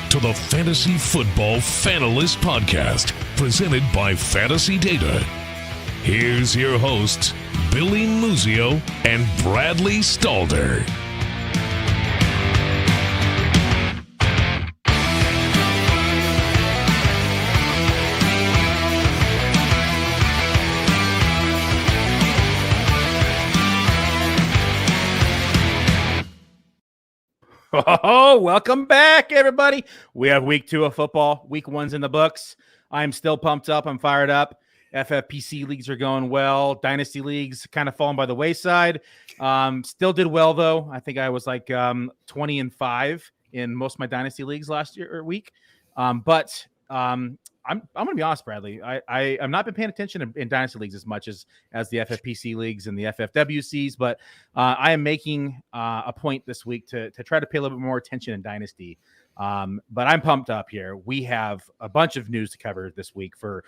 to the Fantasy Football Fanalist Podcast, presented by Fantasy Data. Here's your hosts, Billy Muzio and Bradley Stalder. Oh, welcome back, everybody. We have week 2 of football. Week 1's in the books. I'm still pumped up. I'm fired up. FFPC leagues are going well. Dynasty leagues kind of fallen by the wayside. Still did well, though. I think I was like 20-5 in most of my Dynasty leagues last year or week. But I'm going to be honest, Bradley. I've not been paying attention in Dynasty leagues as much as the FFPC leagues and the FFWCs, but I am making a point this week to try to pay a little bit more attention in Dynasty. But I'm pumped up here. We have a bunch of news to cover this week for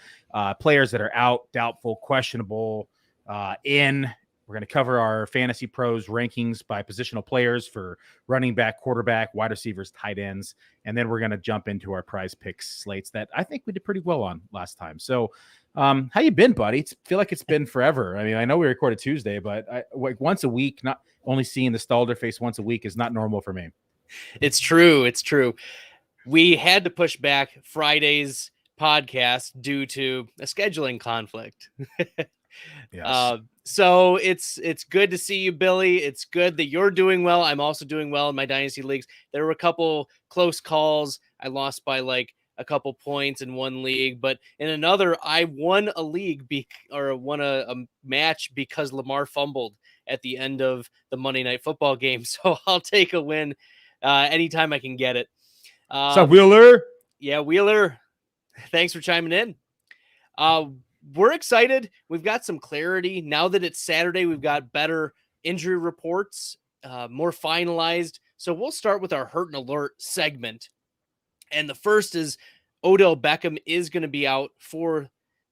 players that are out, doubtful, questionable, in. We're going to cover our Fantasy Pros rankings by positional players for running back, quarterback, wide receivers, tight ends. And then we're going to jump into our PrizePicks slates that I think we did pretty well on last time. So how you been, buddy? I feel like it's been forever. I mean, I know we recorded Tuesday, but like once a week, not only seeing the Stalder face once a week is not normal for me. It's true. It's true. We had to push back Friday's podcast due to a scheduling conflict. Yes. So it's good to see you, Billy. It's good that you're doing well. I'm also doing well in my Dynasty leagues. There were a couple close calls. I lost by like a couple points in one league, but in another, I won a league won a match because Lamar fumbled at the end of the Monday Night Football game. So I'll take a win anytime I can get it. What's up, Wheeler? Yeah, Wheeler. Thanks for chiming in. We're excited. We've got some clarity. Now that it's Saturday, we've got better injury reports, more finalized. So we'll start with our Hurt and Alert segment. And the first is Odell Beckham is going to be out for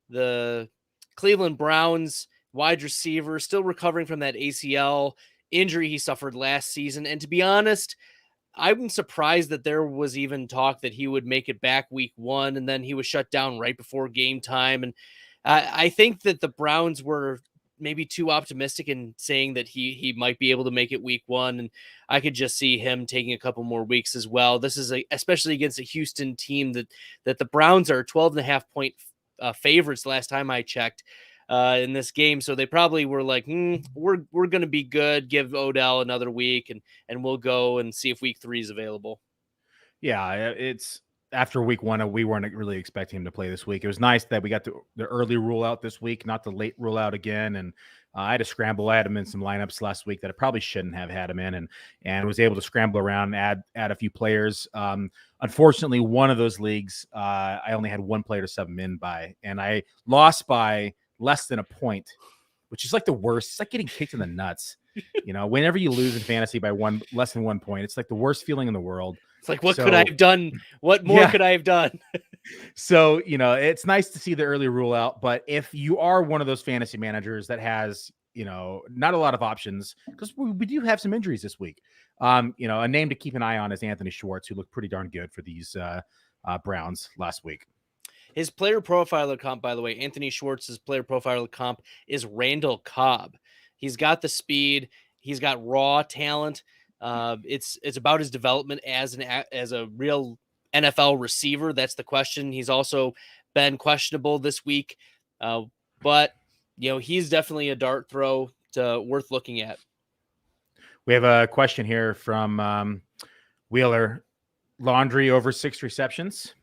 the Cleveland Browns wide receiver, still recovering from that ACL injury he suffered last season. And to be honest, I'm surprised that there was even talk that he would make it back week 1, and then he was shut down right before game time. And I think that the Browns were maybe too optimistic in saying that he might be able to make it week 1. And I could just see him taking a couple more weeks as well. This is especially against a Houston team that the Browns are 12.5 point favorites last time I checked in this game. So they probably were like, we're going to be good. Give Odell another week and we'll go and see if week 3 is available. Yeah, it's after week 1, we weren't really expecting him to play this week. It was nice that we got the early rule out this week, not the late rule out again. And I had to scramble. I had him in some lineups last week that I probably shouldn't have had him in, and was able to scramble around, add a few players. Unfortunately, one of those leagues, I only had one player to sub him in by, and I lost by less than a point, which is like the worst. It's like getting kicked in the nuts. Whenever you lose in fantasy by less than 1 point, it's like the worst feeling in the world. It's like, what could I have done? What more could I have done? So, it's nice to see the early rule out, but if you are one of those fantasy managers that has, not a lot of options, because we do have some injuries this week. A name to keep an eye on is Anthony Schwartz, who looked pretty darn good for these Browns last week. His player profiler comp, by the way, Anthony Schwartz's player profiler comp is Randall Cobb. He's got the speed. He's got raw talent. It's about his development as a real NFL receiver. That's the question. He's also been questionable this week, but he's definitely a dart throw worth looking at. We have a question here from Wheeler. Laundry over 6 receptions.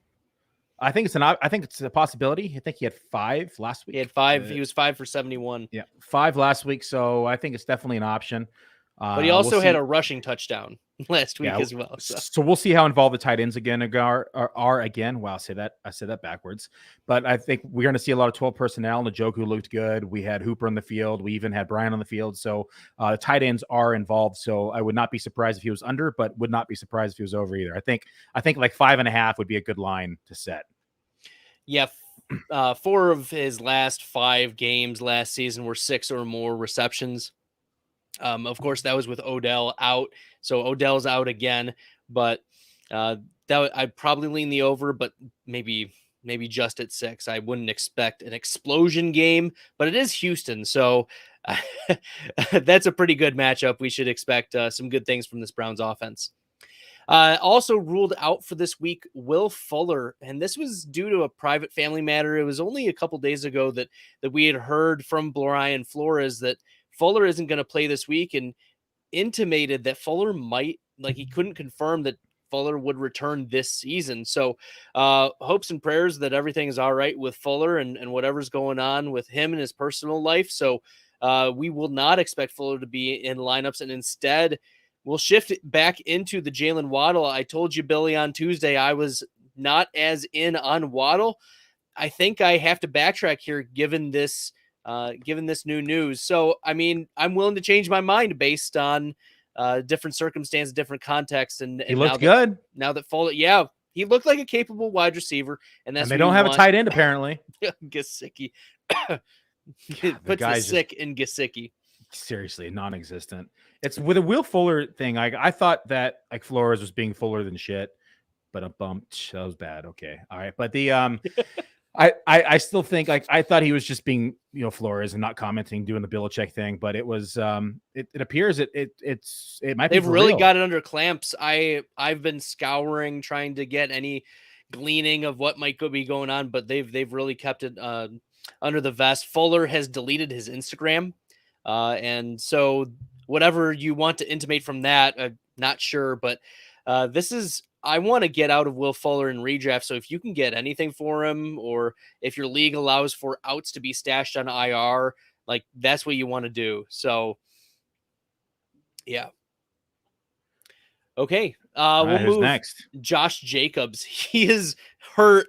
I think it's a possibility. I think he had 5 last week. He had 5. He was 5 for 71. Yeah, 5 last week. So I think it's definitely an option. But he also had a rushing touchdown last week as well. So we'll see how involved the tight ends again are again. Wow, I said that backwards. But I think we're going to see a lot of 12 personnel. Njoku looked good. We had Hooper on the field. We even had Brian on the field. So the tight ends are involved. So I would not be surprised if he was under, but would not be surprised if he was over either. I think like 5.5 would be a good line to set. Yeah. 4 of his last 5 games last season were 6 or more receptions. Of course, that was with Odell out. So Odell's out again, but I'd probably lean the over, but maybe just at 6. I wouldn't expect an explosion game, but it is Houston, so that's a pretty good matchup. We should expect some good things from this Browns offense. Also ruled out for this week, Will Fuller, and this was due to a private family matter. It was only a couple days ago that we had heard from Brian Flores that Fuller isn't going to play this week, and intimated that Fuller might, like, he couldn't confirm that Fuller would return this season. So hopes and prayers that everything is all right with Fuller and whatever's going on with him and his personal life. So we will not expect Fuller to be in lineups, and instead we'll shift it back into the Jalen Waddle. I told you, Billy, on Tuesday, I was not as in on Waddle. I think I have to backtrack here given this new news. So, I mean, I'm willing to change my mind based on different circumstances, different contexts. And he looked good. Now that Fuller, yeah, he looked like a capable wide receiver. And they don't have a tight end, apparently. Gesicki. God, Puts the sick in Gesicki. Seriously, non-existent. It's with a Will Fuller thing. I thought that like Flores was being fuller than shit, but a bump. That was bad. Okay. All right. But the, I still think like I thought he was just being, Flores and not commenting, doing the Belichick thing, but it was it appears it might be. They've really got it under clamps. I've been scouring trying to get any gleaning of what might be going on, but they've really kept it under the vest. Fuller has deleted his Instagram, and so whatever you want to intimate from that, I'm not sure, but I want to get out of Will Fuller in redraft. So if you can get anything for him, or if your league allows for outs to be stashed on IR, like that's what you want to do. So yeah. Okay. We'll move next. Josh Jacobs. He is hurt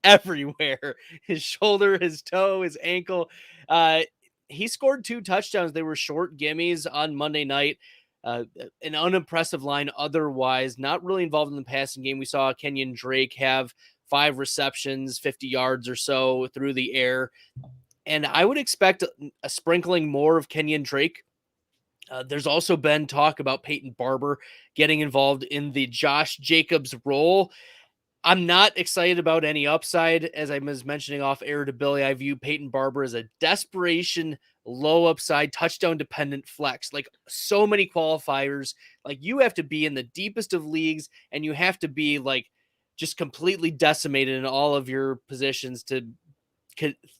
everywhere. His shoulder, his toe, his ankle. He scored 2 touchdowns. They were short gimmies on Monday night. An unimpressive line otherwise, not really involved in the passing game. We saw Kenyon Drake have 5 receptions, 50 yards or so through the air. And I would expect a sprinkling more of Kenyon Drake. There's also been talk about Peyton Barber getting involved in the Josh Jacobs role. I'm not excited about any upside. As I was mentioning off air to Billy, I view Peyton Barber as a desperation, low upside, touchdown dependent flex. Like so many qualifiers, like you have to be in the deepest of leagues and you have to be like just completely decimated in all of your positions to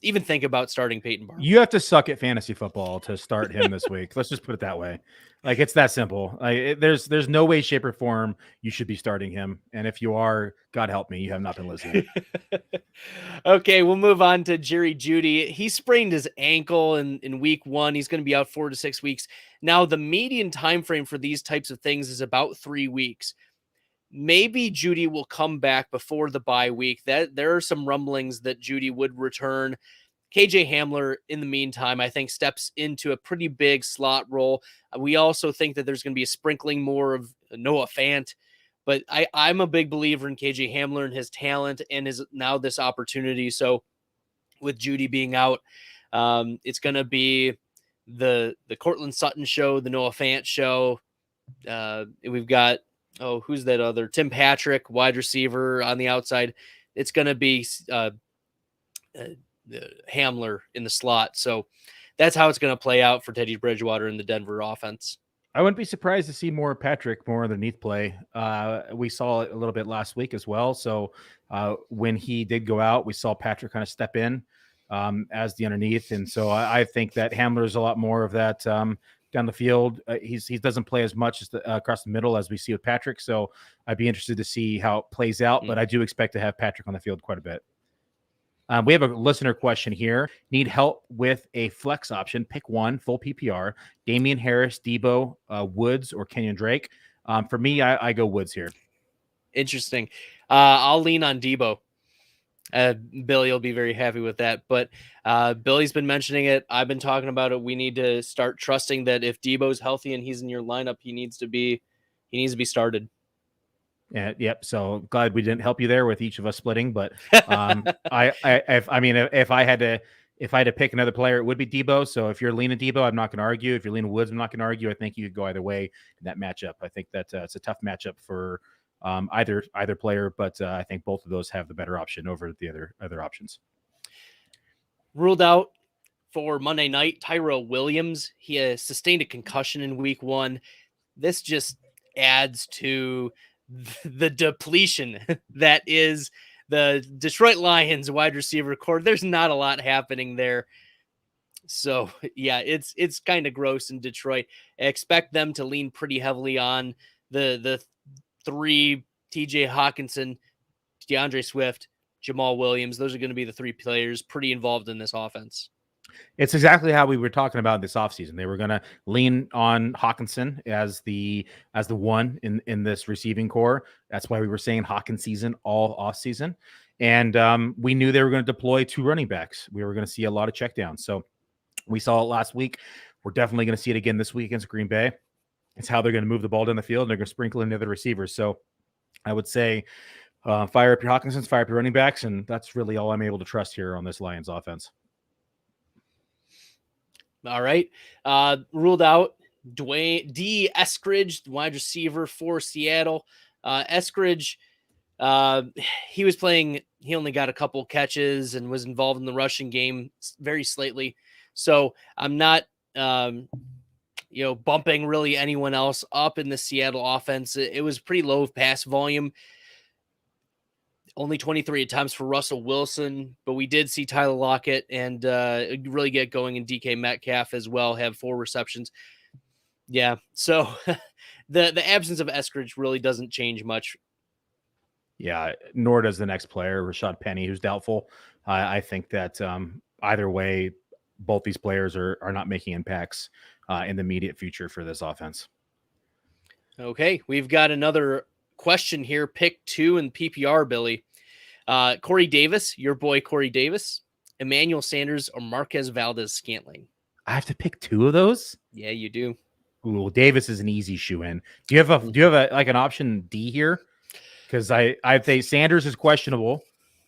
even think about starting Peyton Barber. You have to suck at fantasy football to start him this week. Let's just put it that way. Like it's that simple. Like there's no way, shape, or form you should be starting him. And if you are, God help me, you have not been listening. Okay, we'll move on to Jerry Judy. He sprained his ankle in week 1. He's going to be out 4 to 6 weeks. Now, the median time frame for these types of things is about 3 weeks. Maybe Judy will come back before the bye week. That there are some rumblings that Judy would return. KJ Hamler, in the meantime, I think steps into a pretty big slot role. We also think that there's going to be a sprinkling more of Noah Fant, but I'm a big believer in KJ Hamler and his talent and his now this opportunity. So with Judy being out, it's going to be the Cortland Sutton show, the Noah Fant show. We've got, who's that other? Tim Patrick, wide receiver on the outside. It's going to be Hamler in the slot. So that's how it's going to play out for Teddy Bridgewater in the Denver offense. I wouldn't be surprised to see more Patrick, more underneath play. We saw it a little bit last week as well. So when he did go out, we saw Patrick kind of step in as the underneath. And so I think that Hamler's a lot more of that down the field. He doesn't play as much as across the middle as we see with Patrick. So I'd be interested to see how it plays out, but I do expect to have Patrick on the field quite a bit. We have a listener question here. Need help with a flex option. Pick one, full PPR. Damian Harris, Debo, Woods, or Kenyon Drake. For me, I go Woods here. Interesting. I'll lean on Debo. Billy will be very happy with that. But Billy's been mentioning it. I've been talking about it. We need to start trusting that if Debo's healthy and he's in your lineup, he needs to be started. Yeah, yep. So glad we didn't help you there with each of us splitting, but if I had to pick another player, it would be Debo. So if you're leaning Debo, I'm not going to argue. If you're leaning Woods, I'm not going to argue. I think you could go either way in that matchup. I think that it's a tough matchup for either player, but I think both of those have the better option over the other options. Ruled out for Monday night, Tyro Williams. He has sustained a concussion in week 1. This just adds to the depletion that is the Detroit Lions wide receiver core. There's not a lot happening there. So yeah, it's kind of gross in Detroit. I expect them to lean pretty heavily on the 3, TJ Hawkinson, DeAndre Swift, Jamal Williams. Those are going to be the 3 players pretty involved in this offense. It's exactly how we were talking about this offseason. They were going to lean on Hawkinson as the one in this receiving core. That's why we were saying Hawkins season all offseason. And we knew they were going to deploy 2 running backs. We were going to see a lot of checkdowns. So we saw it last week. We're definitely going to see it again this week against Green Bay. It's how they're going to move the ball down the field, and they're going to sprinkle in the other receivers. So I would say fire up your Hawkinsons, fire up your running backs, and that's really all I'm able to trust here on this Lions offense. All right. Ruled out Dwayne D. Eskridge, wide receiver for Seattle. Eskridge, he was playing, he only got a couple catches and was involved in the rushing game very slightly. So I'm not, bumping really anyone else up in the Seattle offense. It was pretty low pass volume. Only 23 attempts for Russell Wilson, but we did see Tyler Lockett and really get going in DK Metcalf as well, have 4 receptions. Yeah, so the absence of Eskridge really doesn't change much. Yeah, nor does the next player, Rashad Penny, who's doubtful. I think that either way, both these players are not making impacts in the immediate future for this offense. Okay, we've got another question here. Pick 2 in PPR, Billy. Corey Davis, your boy Corey Davis, Emmanuel Sanders, or Marquez Valdez-Scantling. I have to pick 2 of those? Yeah, you do. Ooh, Davis is an easy shoe in. Do you have an option D here? Because I think Sanders is questionable.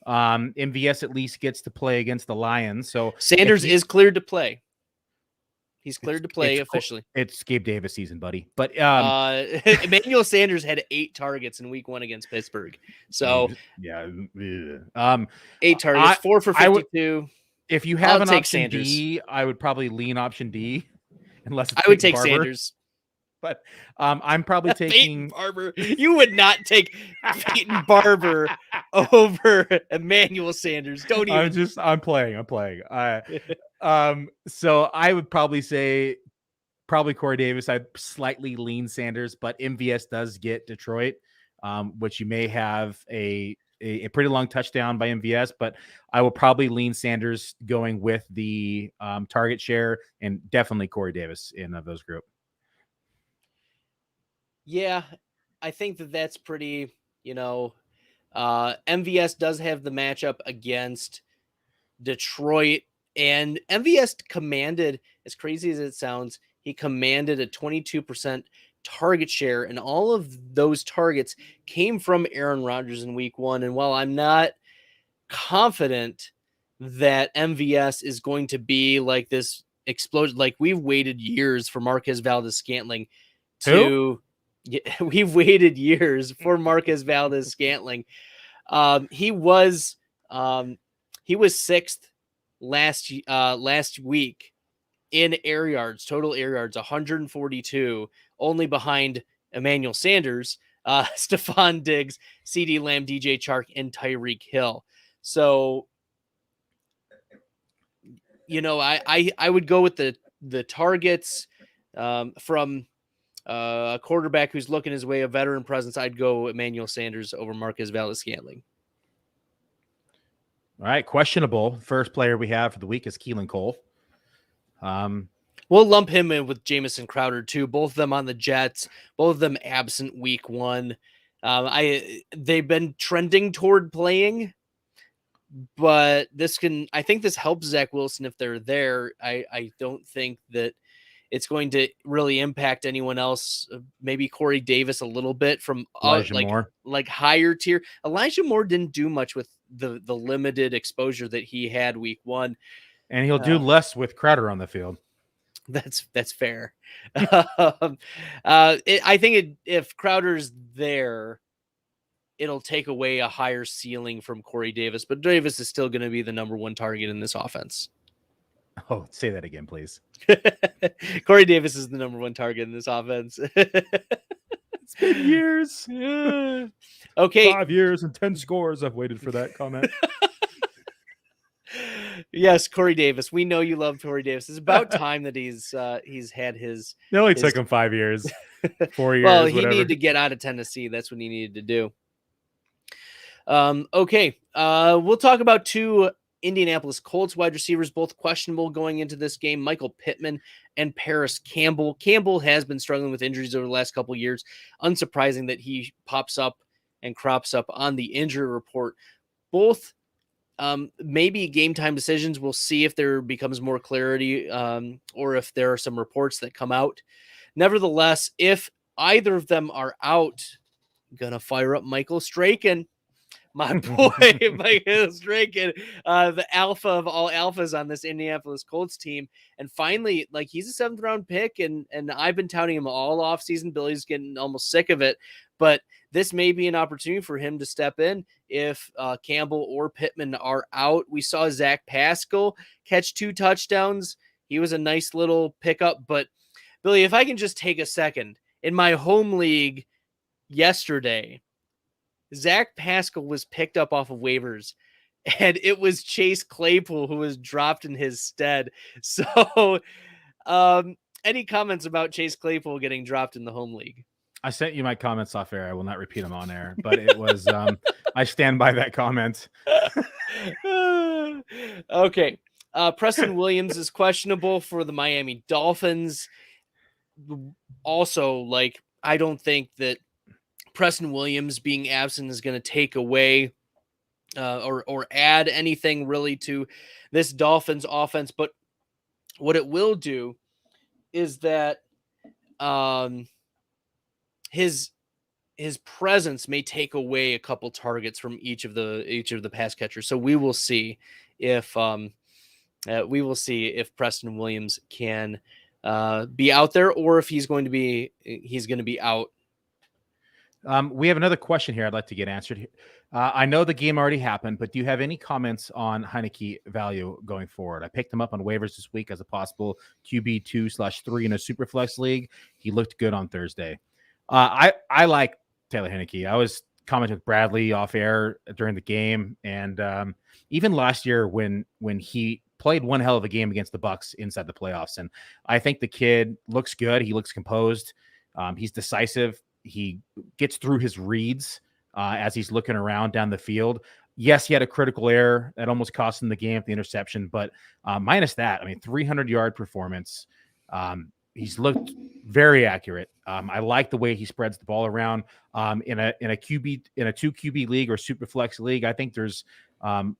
MVS at least gets to play against the Lions. So Sanders is cleared to play. He's cleared to play officially. It's Gabe Davis season, buddy. But Emmanuel Sanders had 8 targets in week 1 against Pittsburgh. So yeah, 8 targets, 4 for 52. If you have an option Sanders. D, I would probably lean option D, unless it's I would take Barber. Sanders. But I'm probably taking Barber. You would not take Peyton Barber over Emmanuel Sanders. Don't even. I'm playing. So I would probably say Corey Davis. I'd slightly lean Sanders, but MVS does get Detroit, which you may have a pretty long touchdown by MVS, but I will probably lean Sanders going with the target share, and definitely Corey Davis in those group. Yeah, I think that's pretty, MVS does have the matchup against Detroit, and MVS commanded, as crazy as it sounds, he commanded a 22% target share, and all of those targets came from Aaron Rodgers in week 1. And while I'm not confident that MVS is going to be like this explosion, like we've waited years for Marquez Valdez-Scantling we've waited years for Marquez Valdez-Scantling. He was 6th last week in air yards, total air yards, 142, only behind Emmanuel Sanders, Stephon Diggs, CeeDee Lamb, DJ Chark, and Tyreek Hill. So, I would go with the targets from a quarterback who's looking his way, a veteran presence. I'd go Emmanuel Sanders over Marquez Valdez-Scantling. All right, questionable. First player we have for the week is Keelan Cole. We'll lump him in with Jamison Crowder too. Both of them on the Jets. Both of them absent week 1. They've been trending toward playing, but I think this helps Zach Wilson if they're there. I don't think that it's going to really impact anyone else. Maybe Corey Davis a little bit from Moore. Like higher tier. Elijah Moore didn't do much with the limited exposure that he had week 1. And he'll do less with Crowder on the field. That's fair. I think if Crowder's there, it'll take away a higher ceiling from Corey Davis, but Davis is still going to be the number one target in this offense. Oh, say that again, please. Corey Davis is the number one target in this offense. It's been years. Okay. 5 years and 10 scores. I've waited for that comment. Yes, Corey Davis. We know you love Corey Davis. It's about time that he's had his. It only took him 5 years, 4 years. Well, he whatever. needed to get out of Tennessee. That's what he needed to do. Okay. We'll talk about two Indianapolis Colts wide receivers, both questionable going into this game. Michael Pittman and Paris Campbell. Campbell has been struggling with injuries over the last couple of years. Unsurprising that he pops up and crops up on the injury report. Both maybe game time decisions. We'll see if there becomes more clarity or if there are some reports that come out. Nevertheless, if either of them are out, I'm going to fire up Michael Straken. My boy, Michael Straken, the alpha of all alphas on this Indianapolis Colts team. And finally, like, he's a 7th round pick, and I've been touting him all off season. Billy's getting almost sick of it, but this may be an opportunity for him to step in if Campbell or Pittman are out. We saw Zach Pascal catch 2 touchdowns. He was a nice little pickup, but Billy, if I can just take a second, in my home league yesterday, Zach Pascal was picked up off of waivers, and it was Chase Claypool who was dropped in his stead. So any comments about Chase Claypool getting dropped in the home league? I sent you my comments off air. I will not repeat them on air, but it was, I stand by that comment. Okay. Preston Williams is questionable for the Miami Dolphins. Also, like, I don't think that Preston Williams being absent is going to take away or add anything really to this Dolphins offense. But what it will do is that his presence may take away a couple targets from each of the pass catchers. So we will see if Preston Williams can be out there, or if he's going to be out. We have another question here I'd like to get answered. I know the game already happened, but do you have any comments on Heineke value going forward? I picked him up on waivers this week as a possible QB 2/3 in a Superflex league. He looked good on Thursday. I like Taylor Heineke. I was commenting with Bradley off air during the game, and even last year when he played one hell of a game against the Bucs inside the playoffs. And I think the kid looks good. He looks composed. He's decisive. He gets through his reads as he's looking around down the field. Yes, he had a critical error that almost cost him the game, the interception, but minus that, I mean, 300-yard performance. He's looked very accurate. I like the way he spreads the ball around in a 2 QB league or Superflex league. I think there's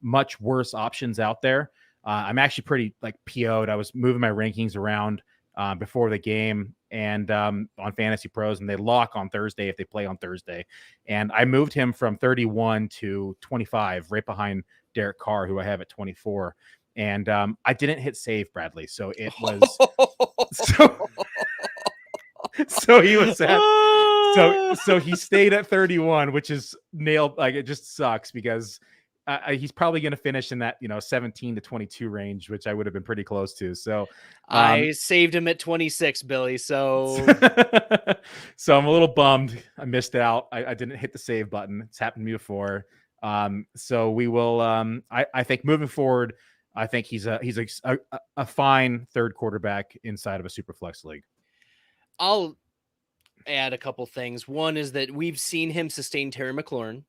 much worse options out there. I'm actually pretty PO'd. I was moving my rankings around before the game and on Fantasy Pros, and they lock on Thursday if they play on Thursday. And I moved him from 31 to 25, right behind Derek Carr, who I have at 24. And I didn't hit save, Bradley. So it was so he was at so he stayed at 31, which is nailed. Like, it just sucks because he's probably going to finish in that 17 to 22 range, which I would have been pretty close to. So I saved him at 26, Billy. So so I'm a little bummed. I missed out. I didn't hit the save button. It's happened to me before. So we will. I think moving forward, I think he's a fine third quarterback inside of a Superflex league. I'll add a couple things. One is that we've seen him sustain Terry McLaurin,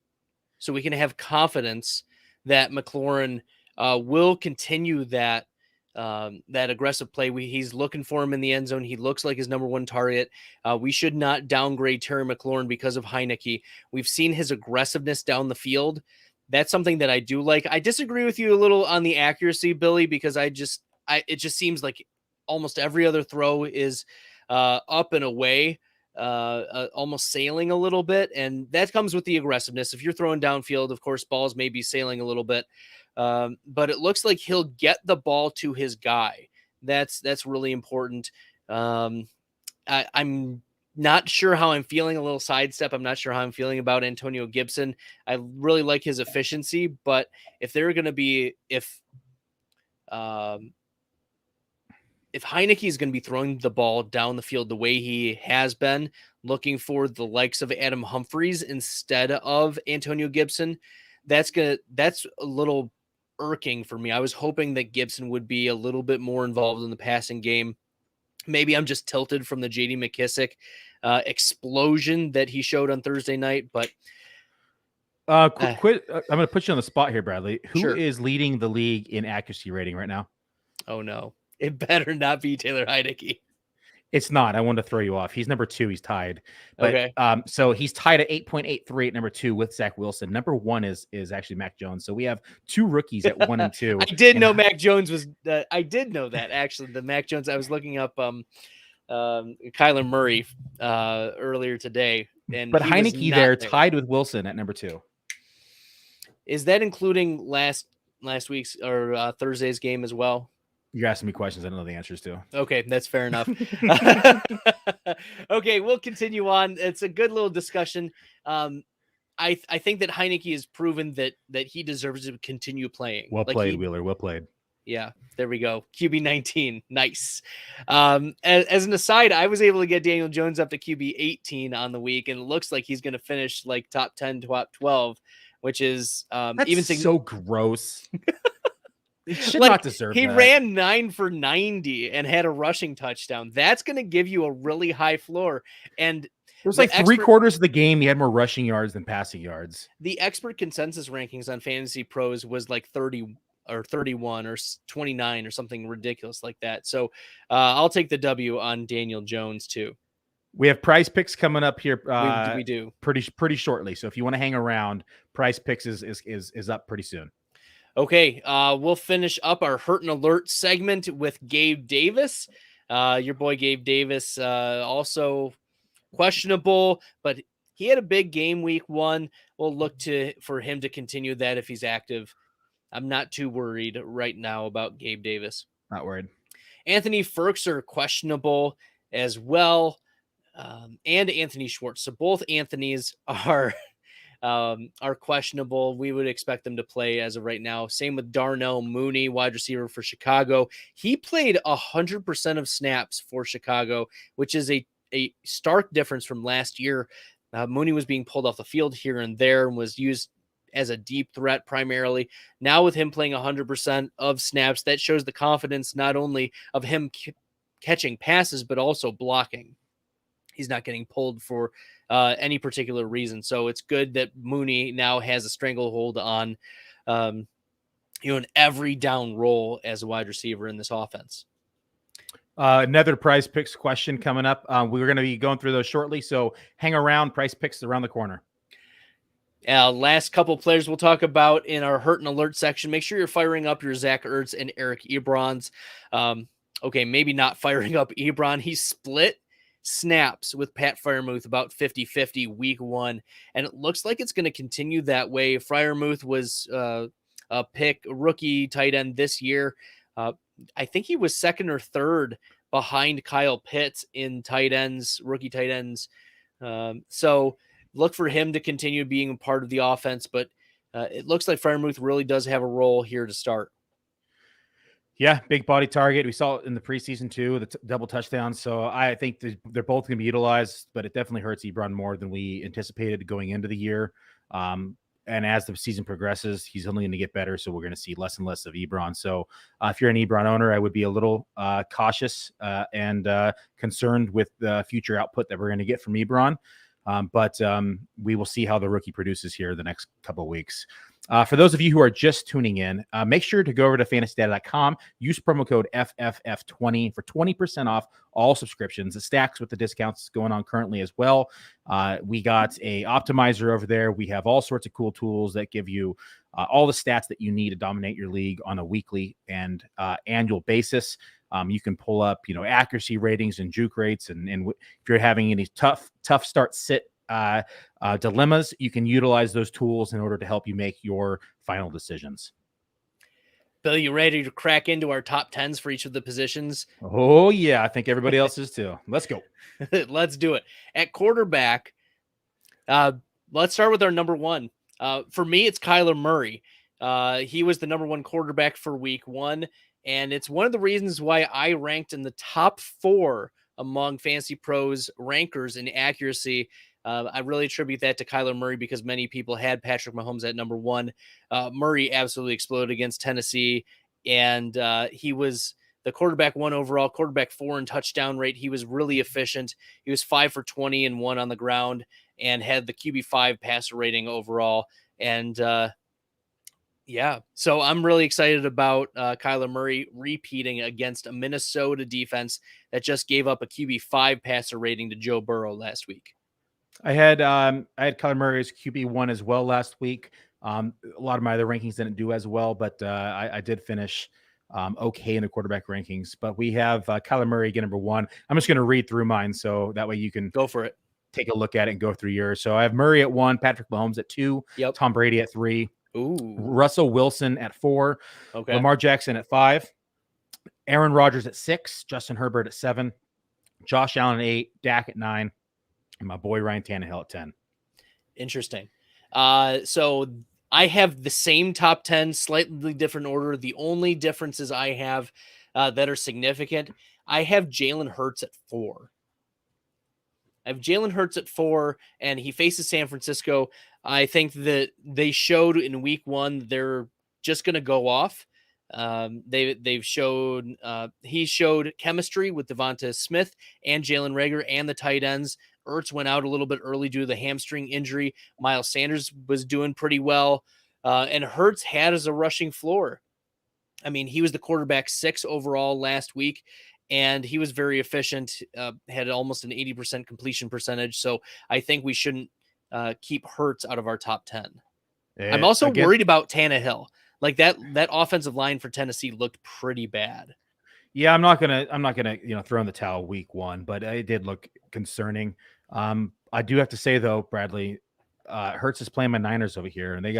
so we can have confidence that McLaurin will continue that aggressive play. He's looking for him in the end zone. He looks like his number one target. We should not downgrade Terry McLaurin because of Heineke. We've seen his aggressiveness down the field. That's something that I do like. I disagree with you a little on the accuracy, Billy, because it just seems like almost every other throw is up and away, almost sailing a little bit. And that comes with the aggressiveness. If you're throwing downfield, of course, balls may be sailing a little bit. But it looks like he'll get the ball to his guy. That's really important. I'm Not sure how I'm feeling. A little sidestep. I'm not sure how I'm feeling about Antonio Gibson. I really like his efficiency, but if they're going to be, if Heineke is going to be throwing the ball down the field the way he has been, looking for the likes of Adam Humphries instead of Antonio Gibson, that's a little irking for me. I was hoping that Gibson would be a little bit more involved in the passing game. Maybe I'm just tilted from the J.D. McKissic explosion that he showed on Thursday night, but I'm going to put you on the spot here, Bradley. Who is sure. leading the league in accuracy rating right now? Oh no, it better not be Taylor Heineke. It's not. I wanted to throw you off. He's number 2. He's tied. But, okay. So he's tied at 8.83 at number 2 with Zach Wilson. Number 1 is actually Mac Jones. So we have 2 rookies at 1 and 2. I did know Mac Jones was. I did know that actually. The Mac Jones. I was looking up Kyler Murray earlier today, but Heineke there tied with Wilson at number 2. Is that including last week's or Thursday's game as well? You're asking me questions I don't know the answers to. Okay, that's fair enough. Okay, we'll continue on. It's a good little discussion. I think that Heineke has proven that he deserves to continue playing. Well played, Wheeler. Well played. Yeah, there we go. QB 19. Nice. As an aside, I was able to get Daniel Jones up to QB 18 on the week, and it looks like he's going to finish like top 10, top 12, which is even so gross. He should like, not deserve he that. ran 9 for 90 and had a rushing touchdown. That's going to give you a really high floor. And it was like 3/4 of the game he had more rushing yards than passing yards. The expert consensus rankings on Fantasy Pros was like 30 or 31 or 29 or something ridiculous like that. So I'll take the W on Daniel Jones too. We have PrizePicks coming up here. We do pretty shortly. So if you want to hang around, PrizePicks is up pretty soon. Okay, we'll finish up our Hurt and Alert segment with Gabe Davis. Your boy Gabe Davis, also questionable, but he had a big game week 1. We'll look for him to continue that if he's active. I'm not too worried right now about Gabe Davis. Not worried. Anthony Ferkser, questionable as well, and Anthony Schwartz. So both Anthonys are questionable. We would expect them to play as of right now. Same with Darnell Mooney, wide receiver for Chicago. He played 100% of snaps for Chicago, which is a stark difference from last year. Mooney was being pulled off the field here and there and was used as a deep threat primarily. Now with him playing 100% of snaps, that shows the confidence not only of him catching passes, but also blocking. He's not getting pulled for any particular reason. So it's good that Mooney now has a stranglehold on, an every down role as a wide receiver in this offense. Another PrizePicks question coming up. We're going to be going through those shortly. So hang around. PrizePicks around the corner. Last couple players we'll talk about in our Hurt and Alert section. Make sure you're firing up your Zach Ertz and Eric Ebrons. Okay, maybe not firing up Ebron. He split snaps with Pat Freiermuth about 50-50 week 1, and it looks like it's going to continue that way. Freiermuth was a rookie tight end this year. I think he was second or third behind Kyle Pitts in rookie tight ends. So look for him to continue being a part of the offense, but it looks like Freiermuth really does have a role here to start. Yeah, big body target. We saw it in the preseason too, the double touchdowns. So I think they're both going to be utilized, but it definitely hurts Ebron more than we anticipated going into the year. And as the season progresses, he's only going to get better. So we're going to see less and less of Ebron. So if you're an Ebron owner, I would be a little cautious and concerned with the future output that we're going to get from Ebron. But we will see how the rookie produces here the next couple of weeks. For those of you who are just tuning in, make sure to go over to fantasydata.com, use promo code FFF20 for 20% off all subscriptions. It stacks with the discounts going on currently as well. We got a optimizer over there. We have all sorts of cool tools that give you all the stats that you need to dominate your league on a weekly and annual basis. You can pull up, accuracy ratings and juke rates. And if you're having any tough start sit dilemmas, you can utilize those tools in order to help you make your final decisions. Bill, you ready to crack into our top 10s for each of the positions? Oh, yeah. I think everybody else is too. Let's go. Let's do it. At quarterback, let's start with our number one. For me, it's Kyler Murray. He was the number one quarterback for week one, and it's one of the reasons why I ranked in the top 4 among Fantasy Pros rankers in accuracy. I really attribute that to Kyler Murray because many people had Patrick Mahomes at number 1. Murray absolutely exploded against Tennessee, and he was the quarterback 1 overall, quarterback 4 in touchdown rate. He was really efficient. He was 5 for 20 and 1 on the ground and had the QB5 passer rating overall. And yeah, so I'm really excited about Kyler Murray repeating against a Minnesota defense that just gave up a QB5 passer rating to Joe Burrow last week. I had Kyler Murray as QB1 as well last week. A lot of my other rankings didn't do as well, but I did finish okay in the quarterback rankings. But we have Kyler Murray again, number 1. I'm just going to read through mine so that way you can go for it. Take a look at it and go through yours. So I have Murray at 1, Patrick Mahomes at 2, Tom Brady at 3, Russell Wilson at 4, Lamar Jackson at 5, Aaron Rodgers at 6, Justin Herbert at 7, Josh Allen at 8, Dak at 9, and my boy Ryan Tannehill at 10. Interesting. So I have the same top 10, slightly different order. The only differences I have that are significant, I have Jalen Hurts at 4. I have Jalen Hurts at 4, and he faces San Francisco. I think that they showed in week 1 they're just going to go off. He showed chemistry with Devonta Smith and Jalen Reagor and the tight ends. Ertz went out a little bit early due to the hamstring injury. Miles Sanders was doing pretty well, and Hurts had as a rushing floor. I mean, he was the quarterback 6 overall last week, and he was very efficient, had almost an 80% completion percentage. So I think we shouldn't keep Hurts out of our top 10. I'm also worried about Tannehill. Like that offensive line for Tennessee looked pretty bad. Yeah, I'm not gonna throw in the towel week 1, but it did look concerning. I do have to say though, Bradley, Hurts is playing my Niners over here, and they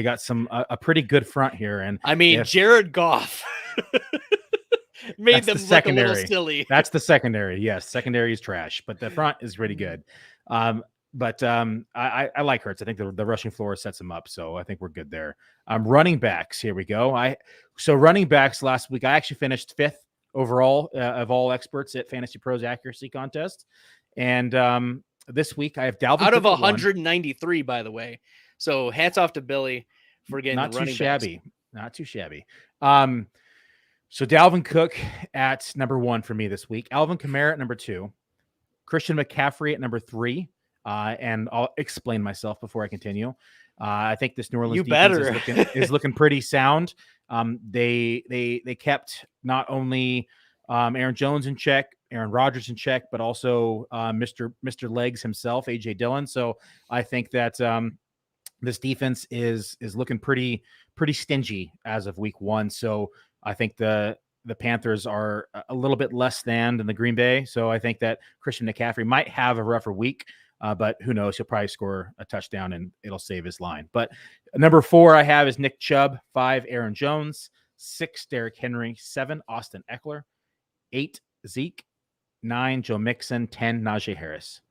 got some a pretty good front here. And I mean, Jared Goff made them look a little silly. That's the secondary. Yes, secondary is trash, but the front is pretty good. But I like Hurts. I think the rushing floor sets him up, so I think we're good there. Running backs, here we go. So running backs last week, I actually finished 5th overall of all experts at Fantasy Pros Accuracy Contest, and this week I have Dalvin out of 193, by the way. So hats off to Billy for getting not the running too shabby, backs. Not too shabby. So Dalvin Cook at number 1 for me this week. Alvin Kamara at number 2. Christian McCaffrey at number 3. And I'll explain myself before I continue. I think this New Orleans defense is looking pretty sound. They kept not only Aaron Jones in check, Aaron Rodgers in check, but also Mr. Legs himself, AJ Dillon. So I think that this defense is looking pretty stingy as of week 1. So I think the Panthers are a little bit less than the Green Bay. So I think that Christian McCaffrey might have a rougher week. But who knows? He'll probably score a touchdown and it'll save his line. But number 4 I have is Nick Chubb, 5 Aaron Jones, 6 Derrick Henry, 7 Austin Eckler, 8 Zeke, 9 Joe Mixon, 10 Najee Harris.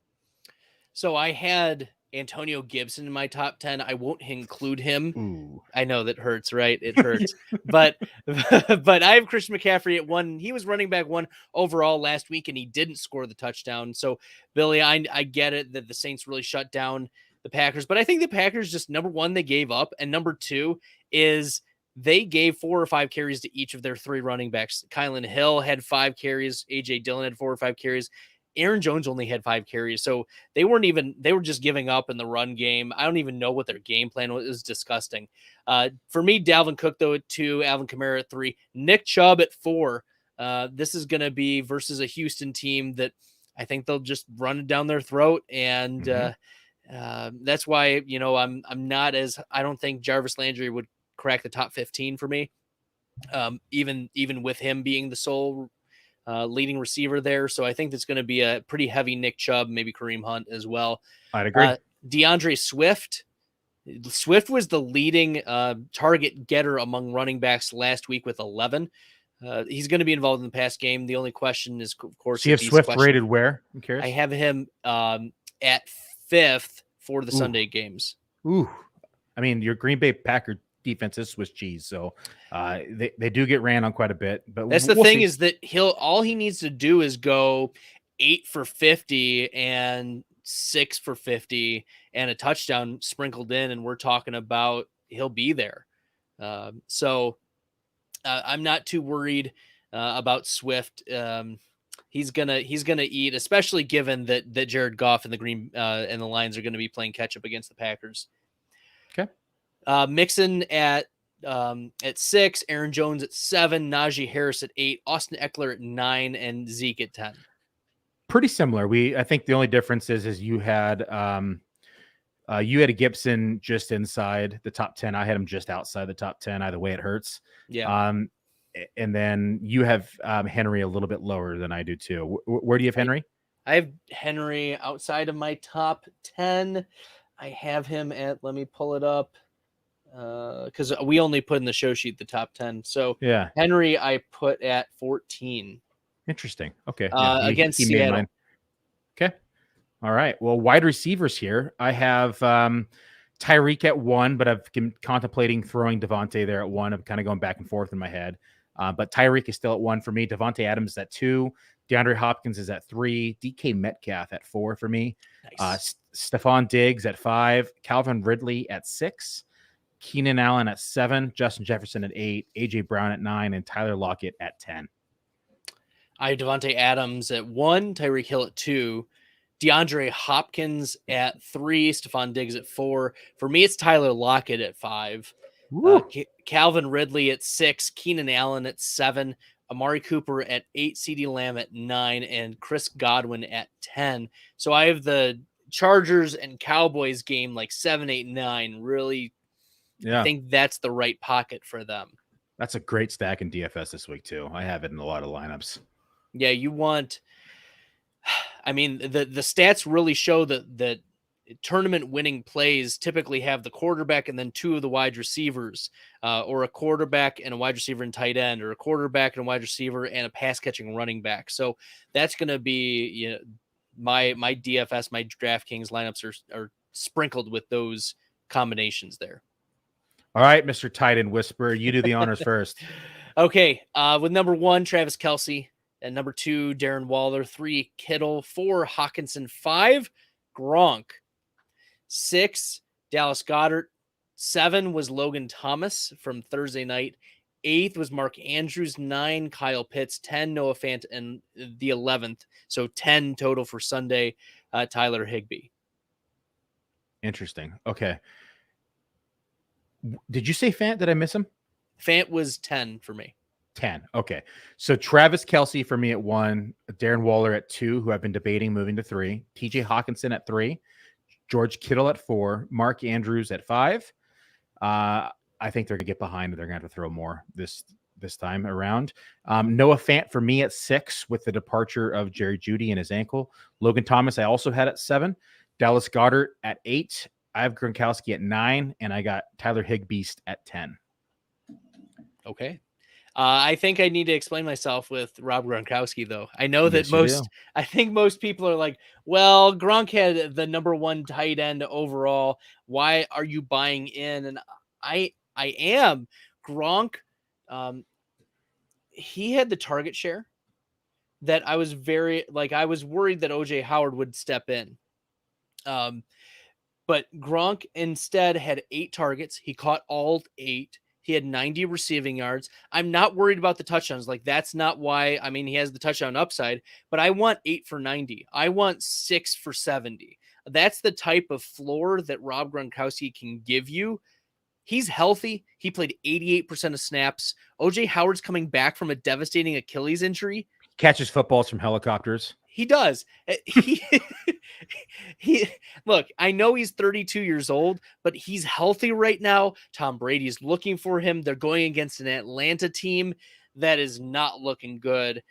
So I had Antonio Gibson in my top 10. I won't include him. Ooh. I know that hurts, right? It hurts. but I have Christian McCaffrey at 1. He was running back 1 overall last week, and he didn't score the touchdown. So, Billy, I get it that the Saints really shut down the Packers. But I think the Packers just, number 1, they gave up. And number 2 is they gave 4 or 5 carries to each of their 3 running backs. Kylan Hill had 5 carries. A.J. Dillon had 4 or 5 carries. Aaron Jones only had 5 carries. So they were just giving up in the run game. I don't even know what their game plan was. It was disgusting. For me, Dalvin Cook, though, at 2, Alvin Kamara at 3, Nick Chubb at 4. This is going to be versus a Houston team that I think they'll just run it down their throat. And that's why, I'm not as, I don't think Jarvis Landry would crack the top 15 for me. Even with him being the sole leading receiver there. So I think that's going to be a pretty heavy Nick Chubb, maybe Kareem Hunt as well. I'd agree. DeAndre Swift Swift was the leading target getter among running backs last week with 11. He's going to be involved in the pass game. The only question is, of course, So you have Swift rated where? I'm curious. I have him at 5th for the Sunday games. Ooh, I mean, your Green Bay Packer defense is Swiss cheese, so they do get ran on quite a bit. But that's the thing is that all he needs to do is go 8 for 50 and 6 for 50 and a touchdown sprinkled in, and we're talking about he'll be there. So I'm not too worried about Swift. He's gonna eat, especially given that Jared Goff and the Lions are going to be playing catch up against the Packers. Okay. Mixon at 6, Aaron Jones at 7, Najee Harris at 8, Austin Eckler at 9, and Zeke at 10. Pretty similar. I think the only difference is you had a Gibson just inside the top 10. I had him just outside the top 10. Either way, it hurts. Yeah. And then you have Henry a little bit lower than I do too. Where do you have Henry? I have Henry outside of my top 10. I have him at, let me pull it up, because we only put in the show sheet the top 10. So yeah, Henry I put at 14. Interesting. Okay. Against Seattle. Okay. All right. Well, wide receivers here. I have Tyreek at 1, but I've been contemplating throwing Devontae there at 1. I'm kind of going back and forth in my head. But Tyreek is still at 1 for me. Devontae Adams is at 2. DeAndre Hopkins is at 3. DK Metcalf at 4 for me. Nice. Stephon Diggs at 5. Calvin Ridley at 6. Keenan Allen at 7. Justin Jefferson at 8. AJ Brown at 9. And Tyler Lockett at 10. I have Devontae Adams at 1. Tyreek Hill at 2. DeAndre Hopkins at 3. Stephon Diggs at 4. For me, it's Tyler Lockett at 5. Calvin Ridley at 6. Keenan Allen at 7. Amari Cooper at 8. CeeDee Lamb at 9. And Chris Godwin at 10. So I have the Chargers and Cowboys game like 7, 8, 9. Really, I think that's the right pocket for them. That's a great stack in DFS this week too. I have it in a lot of lineups. Yeah, you want. I mean, the stats really show that tournament winning plays typically have the quarterback and then 2 of the wide receivers, or a quarterback and a wide receiver and tight end, or a quarterback and a wide receiver and a pass catching running back. So that's going to be my DFS, my DraftKings lineups are sprinkled with those combinations there. All right, Mr. Tight End Whisperer, you do the honors first. Okay, with number 1, Travis Kelce. At number 2, Darren Waller. 3, Kittle. 4, Hawkinson. 5, Gronk. 6, Dallas Goedert. 7 was Logan Thomas from Thursday night. 8th was Mark Andrews. 9, Kyle Pitts. 10, Noah Fant. And the 11th, so 10 total for Sunday, Tyler Higbee. Interesting. Okay. Did you say Fant? Did I miss him? Fant was 10 for me. 10. Okay. So Travis Kelce for me at 1, Darren Waller at 2, who I've been debating moving to 3, TJ Hawkinson at 3, George Kittle at 4, Mark Andrews at 5. I think they're going to get behind and they're going to have to throw more this time around. Noah Fant for me at 6 with the departure of Jerry Judy and his ankle. Logan Thomas I also had at 7. Dallas Goedert at 8. I have Gronkowski at 9, and I got Tyler Higbee at 10. Okay. I think I need to explain myself with Rob Gronkowski, though. I know that I think most people are like, well, Gronk had the number 1 tight end overall. Why are you buying in? And I am. Gronk, he had the target share that I was I was worried that OJ Howard would step in. But Gronk instead had 8 targets. He caught all 8. He had 90 receiving yards. I'm not worried about the touchdowns. That's not why. I mean, he has the touchdown upside, but I want 8 for 90. I want 6 for 70. That's the type of floor that Rob Gronkowski can give you. He's healthy. He played 88% of snaps. OJ Howard's coming back from a devastating Achilles injury. Catches footballs from helicopters. He does. He look, I know he's 32 years old, but he's healthy right now. Tom Brady's looking for him. They're going against an Atlanta team that is not looking good.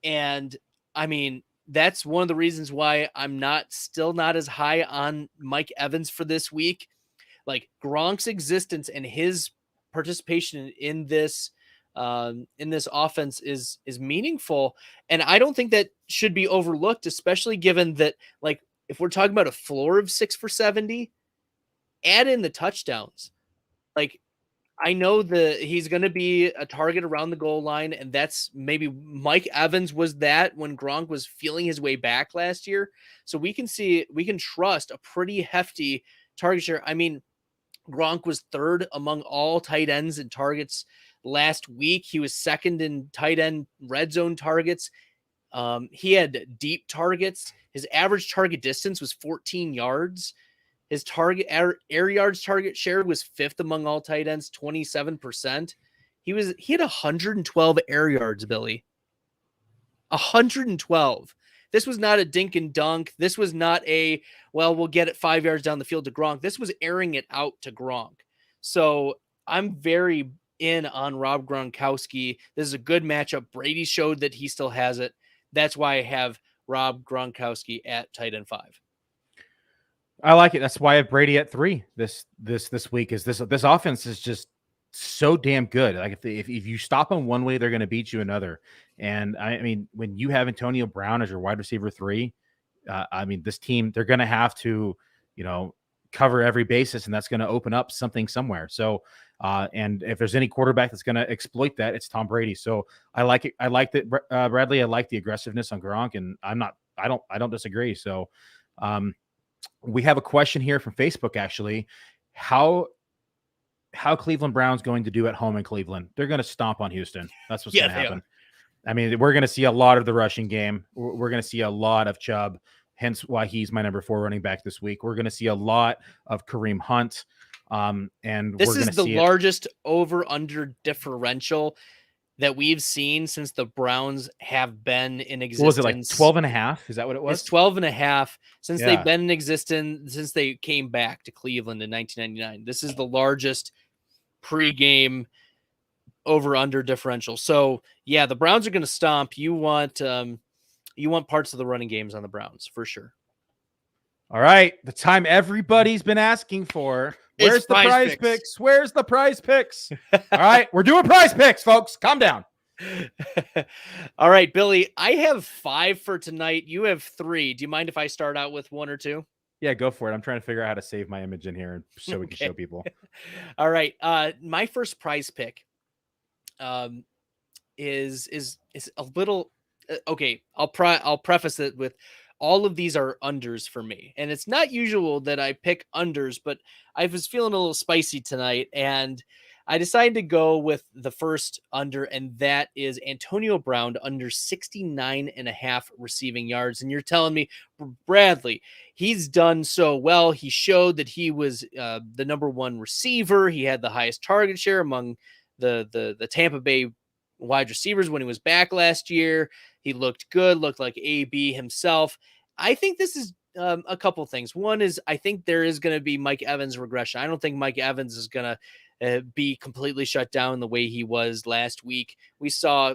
And I mean, that's one of the reasons why I'm still not as high on Mike Evans for this week. Like Gronk's existence and his participation in this offense is meaningful. And I don't think that should be overlooked, especially given that, like, if we're talking about a floor of 6 for 70, add in the touchdowns. Like, I know that he's going to be a target around the goal line, and that's maybe Mike Evans was that when Gronk was feeling his way back last year. So we can trust a pretty hefty target share. I mean, Gronk was third among all tight ends in targets last week. He was second in tight end red zone targets. He had deep targets. His average target distance was 14 yards. His target air yards target share was fifth among all tight ends, 27%. He had 112 air yards, Billy. 112. This was not a dink and dunk. This was not we'll get it 5 yards down the field to Gronk. This was airing it out to Gronk. So I'm very in on Rob Gronkowski. This is a good matchup. Brady showed that he still has it. That's why I have Rob Gronkowski at tight end 5. I like it. That's why I have Brady at 3 this week. Is this offense is just so damn good. Like if you stop them one way, they're going to beat you another. And I mean, when you have Antonio Brown as your wide receiver 3, I mean, this team, they're going to have to, cover every basis, and that's going to open up something somewhere. So, and if there's any quarterback that's going to exploit that, it's Tom Brady. So I like it. I like that, Bradley. I like the aggressiveness on Gronk, and I don't disagree. So, we have a question here from Facebook, actually. How Cleveland Browns going to do at home in Cleveland? They're going to stomp on Houston. That's what's going to happen. I mean, we're going to see a lot of the rushing game. We're going to see a lot of Chubb, hence why he's my number 4 running back this week. We're going to see a lot of Kareem Hunt. And this is the largest over-under differential that we've seen since the Browns have been in existence. What was it, like 12.5? Is that what it was? It's 12.5 since they've been in existence, since they came back to Cleveland in 1999. This is the largest pregame over-under differential. So, yeah, the Browns are going to stomp. You want parts of the running games on the Browns, for sure. All right, the time everybody's been asking for. Where's the prize picks? Where's the prize picks? All right, we're doing prize picks, folks. Calm down. All right, Billy, I have 5 for tonight. You have 3. Do you mind if I start out with 1 or 2? Yeah, go for it. I'm trying to figure out how to save my image in here so we can show people. All right, my first prize pick is a little okay. I'll preface it with, all of these are unders for me. And it's not usual that I pick unders, but I was feeling a little spicy tonight, and I decided to go with the first under, and that is Antonio Brown under 69.5 receiving yards. And you're telling me, Bradley, he's done so well. He showed that he was the number 1 receiver. He had the highest target share among the Tampa Bay wide receivers when he was back last year. He looked good, looked like AB himself. I think this is a couple things. One is, I think there is going to be Mike Evans regression. I don't think Mike Evans is going to be completely shut down the way he was last week. We saw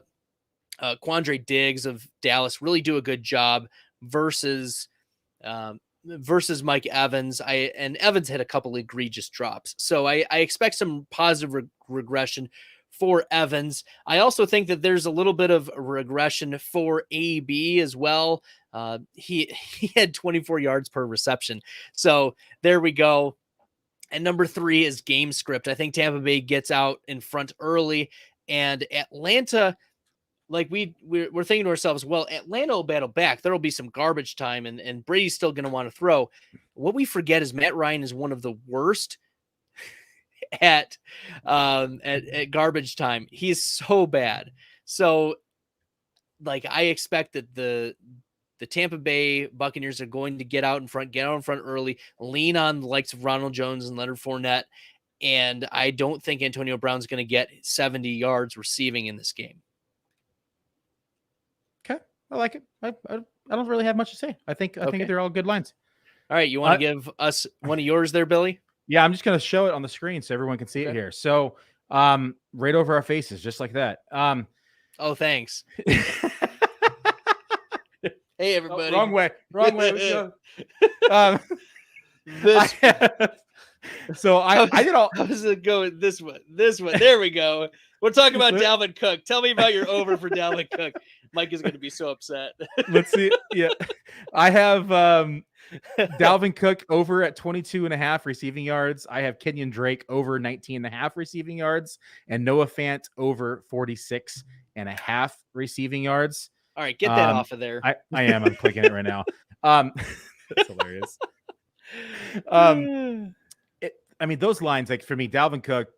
Quandre Diggs of Dallas really do a good job versus Mike Evans. And Evans had a couple egregious drops. So I expect some positive regression for Evans. I also think that there's a little bit of regression for AB as well. He had 24 yards per reception. So there we go. And number 3 is game script. I think Tampa Bay gets out in front early, and Atlanta, like we're thinking to ourselves, well, Atlanta will battle back. There'll be some garbage time, and Brady's still going to want to throw. What we forget is Matt Ryan is one of the worst at garbage time. He's so bad. So, like, I expect that the Tampa Bay Buccaneers are going to get out in front early, lean on the likes of Ronald Jones and Leonard Fournette, and I don't think Antonio Brown's going to get 70 yards receiving in this game. Okay, I like it. I don't really have much to say. I think they're all good lines. All right, you want to give us one of yours there, Billy? Yeah, I'm just going to show it on the screen so everyone can see it here. So, right over our faces, just like that. Oh, thanks. Hey, everybody. Wrong way. So I did all. How does it go? This one. There we go. We're talking about Dalvin Cook. Tell me about your over for Dalvin Cook. Mike is going to be so upset. Let's see. Yeah. I have Dalvin Cook over at 22.5 receiving yards. I have Kenyon Drake over 19.5 receiving yards and Noah Fant over 46.5 receiving yards. All right, get that off of there. I am. I'm clicking it right now. That's hilarious. I mean, those lines, like for me, Dalvin Cook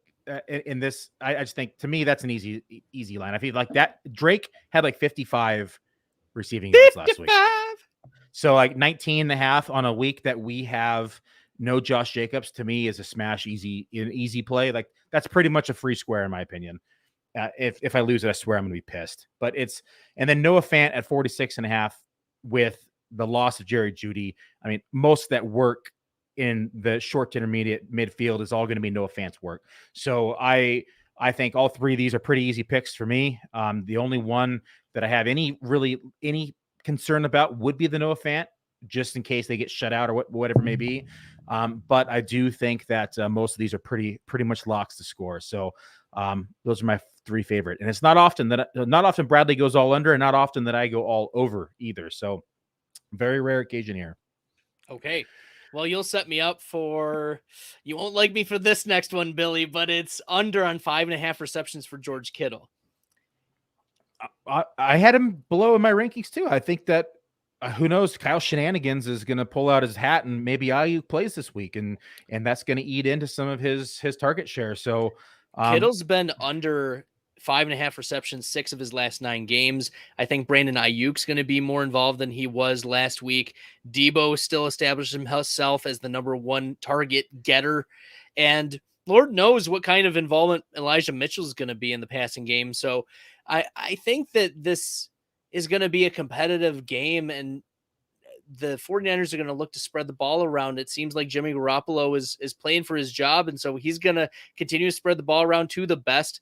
in this, I just think to me that's an easy line. I feel like that Drake had like 55 receiving yards last week. So like 19.5 on a week that we have no Josh Jacobs, to me is a smash, easy play. Like that's pretty much a free square in my opinion. If I lose it, I swear I'm going to be pissed. But and then Noah Fant at 46.5 with the loss of Jerry Judy. I mean, most of that work in the short to intermediate midfield is all going to be Noah Fant's work. So I think all three of these are pretty easy picks for me. The only one that I have any concern about would be the Noah Fant, just in case they get shut out or whatever it may be. But I do think that most of these are pretty much locks to score. So those are my three favorite. And it's not often Bradley goes all under and not often that I go all over either. So very rare occasion here. Okay. Well, you'll set me up you won't like me for this next one, Billy, but it's under on 5.5 receptions for George Kittle. I had him below in my rankings too. I think that who knows, Kyle Shenanigans is going to pull out his hat and maybe Ayuk plays this week and that's going to eat into some of his target share. So Kittle's been under 5.5 receptions, 6 of his last 9 games. I think Brandon Ayuk's going to be more involved than he was last week. Debo still established himself as the number 1 target getter. And Lord knows what kind of involvement Elijah Mitchell is going to be in the passing game. So I think that this is going to be a competitive game, and the 49ers are going to look to spread the ball around. It seems like Jimmy Garoppolo is playing for his job, and so he's going to continue to spread the ball around to the best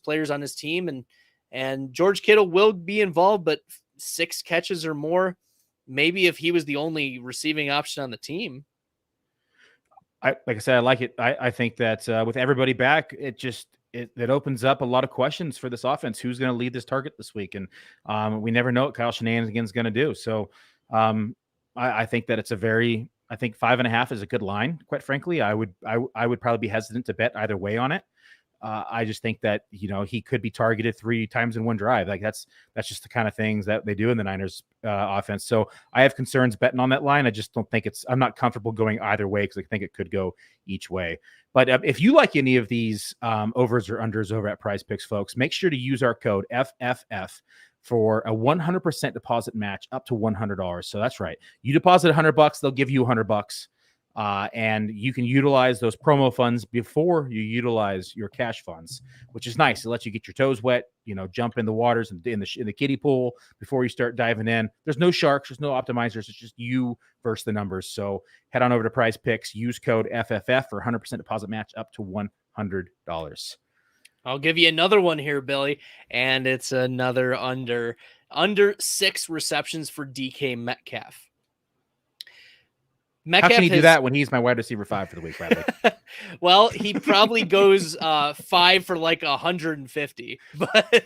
players on his team. And George Kittle will be involved, but 6 catches or more, maybe if he was the only receiving option on the team. Like I said, I like it. I think that with everybody back, it opens up a lot of questions for this offense. Who's going to lead this target this week? And we never know what Kyle Shanahan's going to do. So I think that I think 5.5 is a good line. Quite frankly, I would probably be hesitant to bet either way on it. I just think that, he could be targeted 3 times in one drive. Like that's just the kind of things that they do in the Niners offense. So I have concerns betting on that line. I just don't think I'm not comfortable going either way because I think it could go each way. But if you like any of these overs or unders over at PrizePicks, folks, make sure to use our code FFF for a 100% deposit match up to $100. So that's right. You deposit $100, they'll give you $100. And you can utilize those promo funds before you utilize your cash funds, which is nice. It lets you get your toes wet, jump in the waters and in the kiddie pool before you start diving in. There's no sharks, there's no optimizers. It's just you versus the numbers. So head on over to PrizePicks, use code FFF for 100% deposit match up to $100. I'll give you another one here, Billy, and it's another under 6 receptions for DK Metcalf. How can he do that when he's my wide receiver 5 for the week, Bradley? Well, he probably goes 5 for like 150. But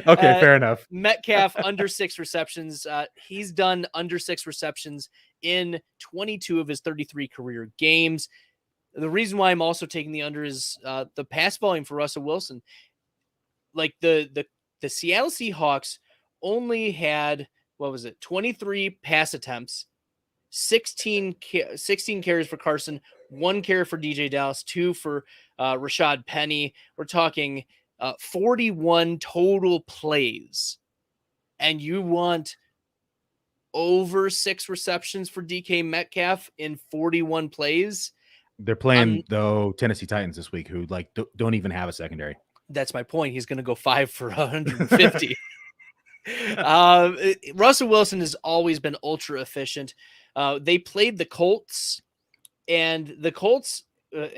okay, fair enough. Metcalf under 6 receptions. He's done under 6 receptions in 22 of his 33 career games. The reason why I'm also taking the under is the pass volume for Russell Wilson. Like the Seattle Seahawks only had 23 pass attempts. 16 carries for Carson, 1 carry for DJ Dallas, 2 for Rashad Penny. We're talking 41 total plays. And you want over 6 receptions for DK Metcalf in 41 plays? They're playing, Tennessee Titans this week, who don't even have a secondary. That's my point. He's going to go 5 for 150. Russell Wilson has always been ultra efficient. They played the Colts, and the Colts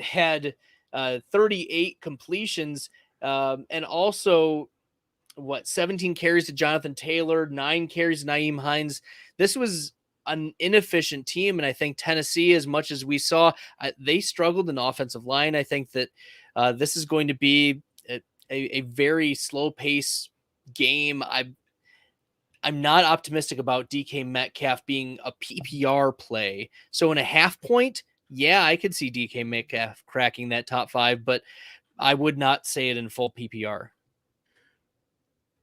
had 38 completions, and also 17 carries to Jonathan Taylor, 9 carries to Nyheim Hines. This was an inefficient team. And I think Tennessee, as much as we saw, they struggled in offensive line. I think that this is going to be a very slow pace game. I'm not optimistic about DK Metcalf being a PPR play. So in a half point, yeah, I could see DK Metcalf cracking that top 5, but I would not say it in full PPR.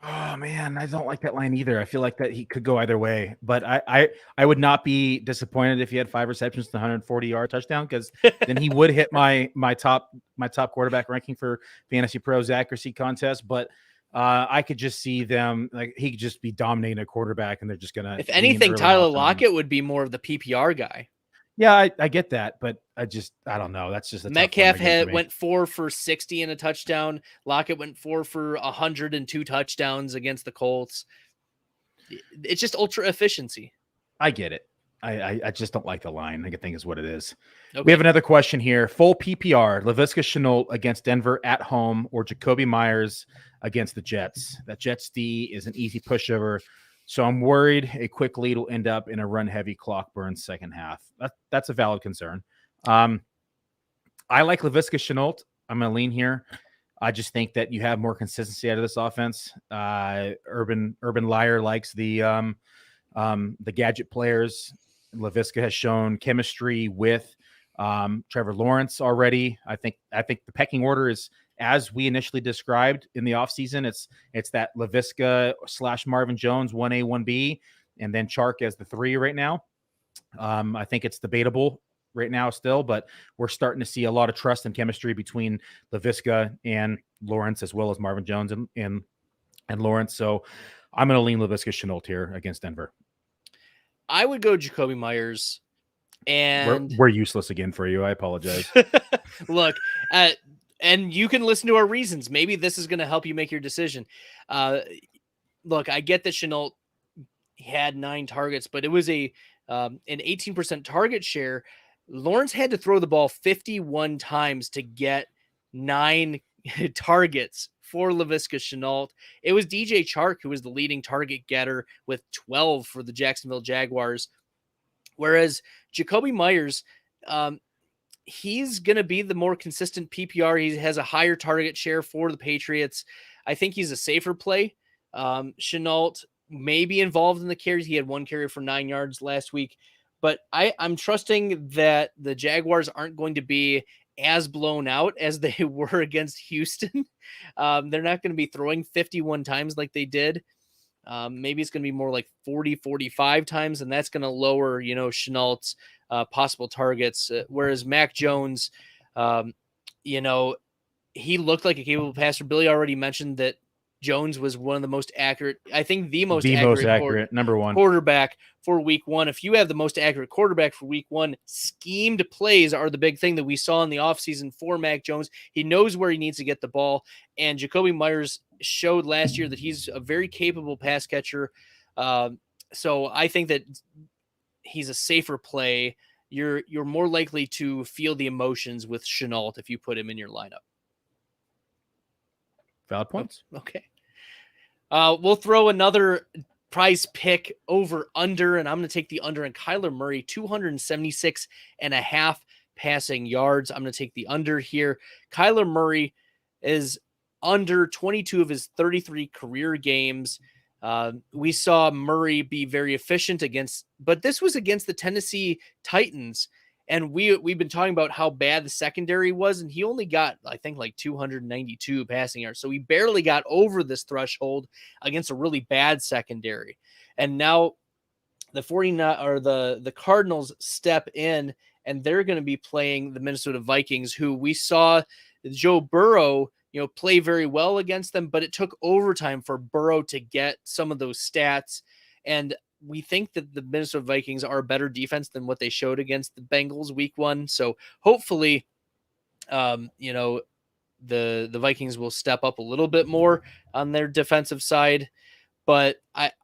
Oh man, I don't like that line either. I feel like that he could go either way, but I would not be disappointed if he had 5 receptions to 140-yard touchdown, because then he would hit my top quarterback ranking for Fantasy Pros accuracy contest. But I could just see them, like, he could just be dominating a quarterback, and they're just gonna. If anything, Tyler Lockett would be more of the PPR guy. Yeah, I get that, but I don't know. That's just a Metcalf went 4 for 60 and a touchdown. Lockett went 4 for 102 touchdowns against the Colts. It's just ultra efficiency. I get it. I just don't like the line, I think is what it is. Okay. We have another question here. Full PPR, Laviska Shenault against Denver at home, or Jacoby Myers against the Jets. That Jets D is an easy pushover, so I'm worried a quick lead will end up in a run-heavy clock burn second half. That's a valid concern. I like Laviska Shenault. I'm going to lean here. I just think that you have more consistency out of this offense. Urban Liar likes the gadget players. Laviska has shown chemistry with Trevor Lawrence already. I think the pecking order is as we initially described in the offseason. It's that Laviska / Marvin Jones 1A, 1B, and then Chark as the 3 right now. I think it's debatable right now still, but we're starting to see a lot of trust and chemistry between Laviska and Lawrence, as well as Marvin Jones and Lawrence. So I'm going to lean Laviska Shenault here against Denver. I would go Jacoby Myers, and we're useless again for you. I apologize. Look, and you can listen to our reasons. Maybe this is going to help you make your decision. Look, I get that Shenault had 9 targets, but it was an 18% target share. Lawrence had to throw the ball 51 times to get 9 targets for Laviska Shenault. It was DJ Chark who was the leading target getter with 12 for the Jacksonville Jaguars. Whereas Jacoby Myers, he's going to be the more consistent PPR. He has a higher target share for the Patriots. I think he's a safer play. Shenault may be involved in the carries. He had 1 carry for 9 yards last week, but I'm trusting that the Jaguars aren't going to be as blown out as they were against Houston. They're not going to be throwing 51 times like they did. Maybe it's going to be more like 40, 45 times, and that's going to lower, Shenault's possible targets. Whereas Mac Jones, he looked like a capable passer. Billy already mentioned that Jones was one of the most accurate, I think the most accurate number 1 quarterback for week 1. If you have the most accurate quarterback for week 1, schemed plays are the big thing that we saw in the offseason for Mac Jones. He knows where he needs to get the ball. And Jacoby Myers showed last year that he's a very capable pass catcher. So I think that he's a safer play. You're more likely to feel the emotions with Shenault if you put him in your lineup. Valid points. Okay. We'll throw another prize pick over under, and I'm going to take the under on Kyler Murray, 276.5 passing yards. I'm going to take the under here. Kyler Murray is under 22 of his 33 career games. We saw Murray be very efficient but this was against the Tennessee Titans. And we've been talking about how bad the secondary was, and he only got, I think, like 292 passing yards. So he barely got over this threshold against a really bad secondary. And now the Cardinals step in, and they're going to be playing the Minnesota Vikings, who we saw Joe Burrow, play very well against them, but it took overtime for Burrow to get some of those stats. And we think that the Minnesota Vikings are a better defense than what they showed against the Bengals week 1. So hopefully, the Vikings will step up a little bit more on their defensive side, but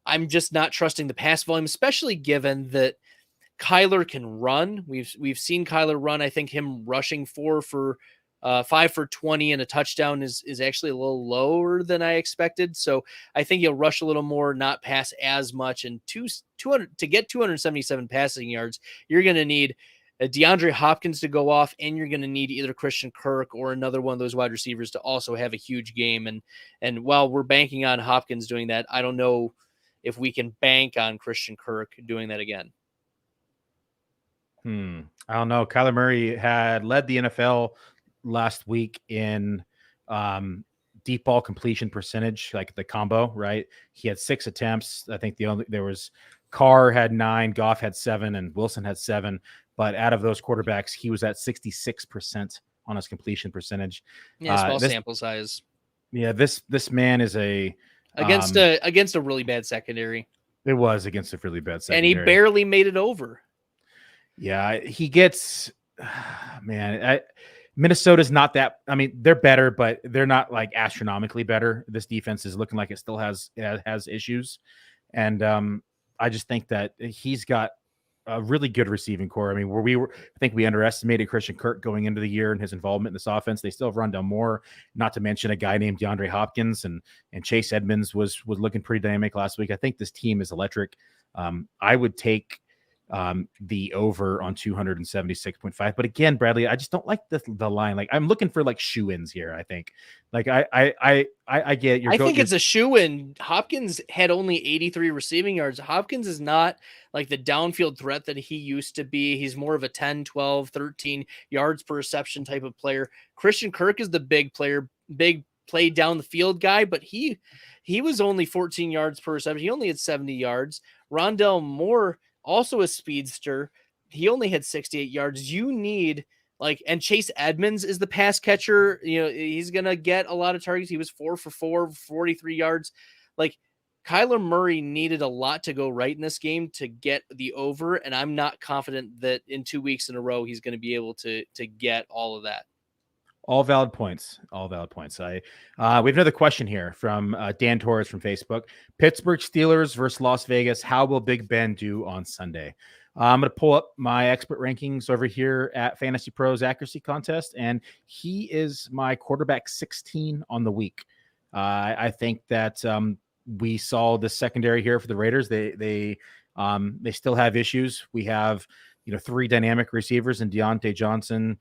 I'm just not trusting the pass volume, especially given that Kyler can run. We've seen Kyler run. I think him rushing 4 for 5 for 20 and a touchdown is actually a little lower than I expected. So I think he'll rush a little more, not pass as much. And 200 to get 277 passing yards, you're going to need DeAndre Hopkins to go off, and you're going to need either Christian Kirk or another one of those wide receivers to also have a huge game. And while we're banking on Hopkins doing that, I don't know if we can bank on Christian Kirk doing that again. I don't know. Kyler Murray had led the NFL last week in deep ball completion percentage, like the combo, right? He had 6 attempts. I think there was Carr had 9, Goff had 7, and Wilson had 7. But out of those quarterbacks, he was at 66% on his completion percentage. Yeah, small sample size. Yeah, this man is against a really bad secondary. It was against a really bad secondary. And he barely made it over. Yeah, he gets Minnesota's not that. I mean, they're better, but they're not like astronomically better. This defense is looking like it still has issues, and I just think that he's got a really good receiving core. I mean, I think we underestimated Christian Kirk going into the year and his involvement in this offense. They still have Rondell Moore, not to mention a guy named DeAndre Hopkins, and Chase Edmonds was looking pretty dynamic last week. I think this team is electric. I would take the over on 276.5, but again, Bradley, I just don't like the line. Like, I'm looking for like shoe-ins here. I think like I get your. I think it's a shoe-in. Hopkins had only 83 receiving yards. Hopkins is not like the downfield threat that he used to be. He's more of a 10, 12, 13 yards per reception type of player. Christian Kirk is the big player, big play down the field guy, but he was only 14 yards per reception. He only had 70 yards. Rondell Moore, also a speedster, he only had 68 yards. You need and Chase Edmonds is the pass catcher. You know, he's going to get a lot of targets. He was 4 for 4, 43 yards. Like, Kyler Murray needed a lot to go right in this game to get the over. And I'm not confident that in 2 weeks in a row, he's going to be able to get all of that. All valid points. We have another question here from Dan Torres from Facebook. Pittsburgh Steelers versus Las Vegas. How will Big Ben do on Sunday? I'm going to pull up my expert rankings over here at Fantasy Pros Accuracy Contest, and he is my quarterback 16 on the week. I think that we saw the secondary here for the Raiders. They still have issues. We have 3 dynamic receivers in Deontay Johnson,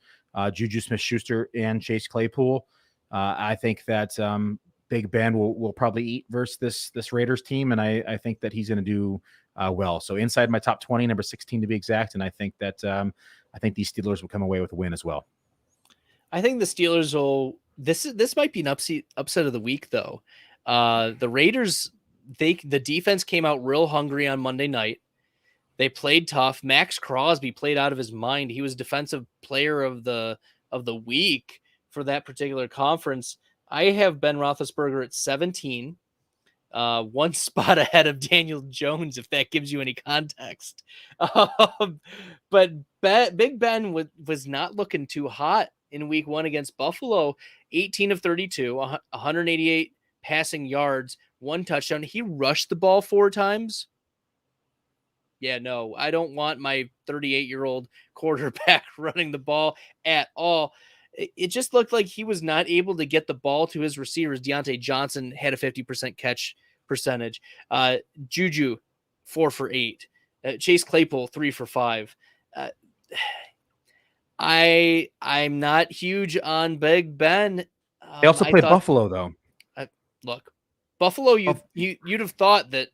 Juju Smith-Schuster, and Chase Claypool. I think that Big Ben will probably eat versus this Raiders team, and I think that he's going to do well. So inside my top 20, number 16 to be exact, and I think that these Steelers will come away with a win as well. I think the Steelers will. This might be an upset of the week, though. The Raiders, the defense came out real hungry on Monday night. They played tough. Max Crosby played out of his mind. He was defensive player of the week for that particular conference. I have Ben Roethlisberger at 17, 1 spot ahead of Daniel Jones, if that gives you any context. But Big Ben was not looking too hot in week 1 against Buffalo. 18 of 32, 188 passing yards, 1 touchdown. He rushed the ball 4 times. Yeah, no, I don't want my 38-year-old quarterback running the ball at all. It just looked like he was not able to get the ball to his receivers. Deontay Johnson had a 50% catch percentage. Juju, 4 for 8. Chase Claypool, 3 for 5. I'm not huge on Big Ben. They also played Buffalo, though. Look, Buffalo, you'd have thought that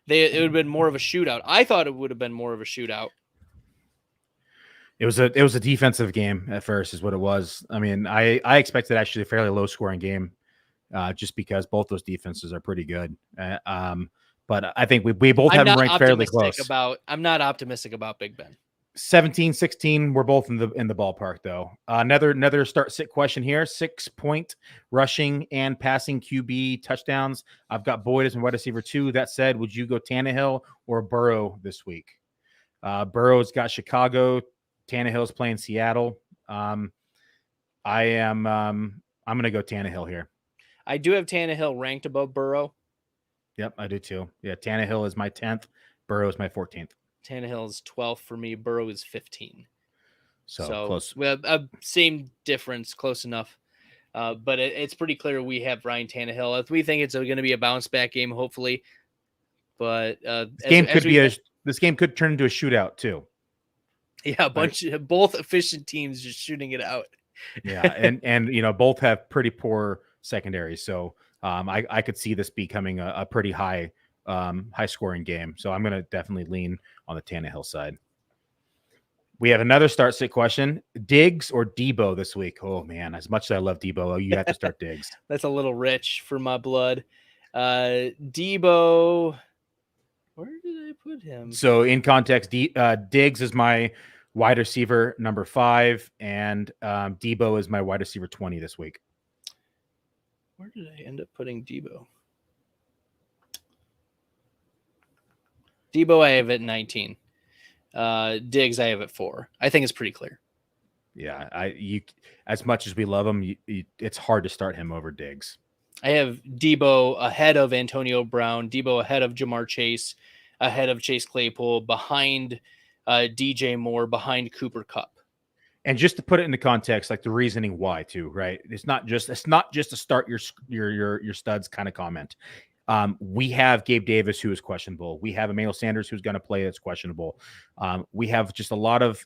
it would have been more of a shootout. I thought it would have been more of a shootout. It was a defensive game at first, is what it was. I mean, I expected actually a fairly low scoring game, just because both those defenses are pretty good. But I think we both have them ranked fairly close. I'm not optimistic about Big Ben. 17-16, we're both in the ballpark, though. Another start-sit question here. 6-point rushing and passing QB touchdowns. I've got Boyd as my wide receiver 2. That said, would you go Tannehill or Burrow this week? Burrow's got Chicago. Tannehill's playing Seattle. I'm going to go Tannehill here. I do have Tannehill ranked above Burrow. Yep, I do too. Yeah, Tannehill is my 10th. Burrow is my 14th. Tannehill is 12th for me. Burrow is 15. So close. We have same difference, close enough. But it's pretty clear we have Ryan Tannehill. We think it's going to be a bounce back game, hopefully. But this game could turn into a shootout too. Yeah, both efficient teams just shooting it out. Yeah, and both have pretty poor secondaries, so I could see this becoming a pretty high scoring game. So I'm going to definitely lean on the Tannehill side. We have another start sit question: Diggs or Debo this week? Oh man, as much as I love Debo, you have to start Diggs. That's a little rich for my blood. Debo, where did I put him? So in context, Diggs is my wide receiver number 5, and Debo is my wide receiver 20 this week. Where did I end up putting Debo? Debo, I have at 19. Diggs, I have at 4. I think it's pretty clear. Yeah, as much as we love him, it's hard to start him over Diggs. I have Debo ahead of Antonio Brown, Debo ahead of Jamar Chase, ahead of Chase Claypool, behind DJ Moore, behind Cooper Kupp. And just to put it into context, like the reasoning why too, right? It's not just a start your studs kind of comment. We have Gabe Davis, who is questionable. We have Emmanuel Sanders, who's going to play that's questionable. We have just a lot of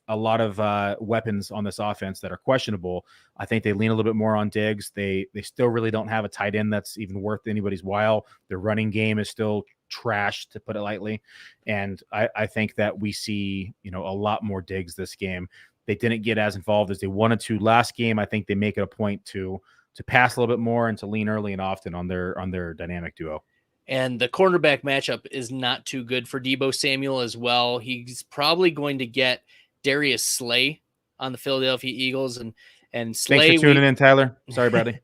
weapons on this offense that are questionable. I think they lean a little bit more on Diggs. They still really don't have a tight end that's even worth anybody's while. Their running game is still trash, to put it lightly. And I think that we see, a lot more Diggs this game. They didn't get as involved as they wanted to last game. I think they make it a point to pass a little bit more and to lean early and often on their dynamic duo. And the cornerback matchup is not too good for Deebo Samuel as well. He's probably going to get Darius Slay on the Philadelphia Eagles. And Slay. Thanks for tuning in, Tyler. Sorry, Bradley.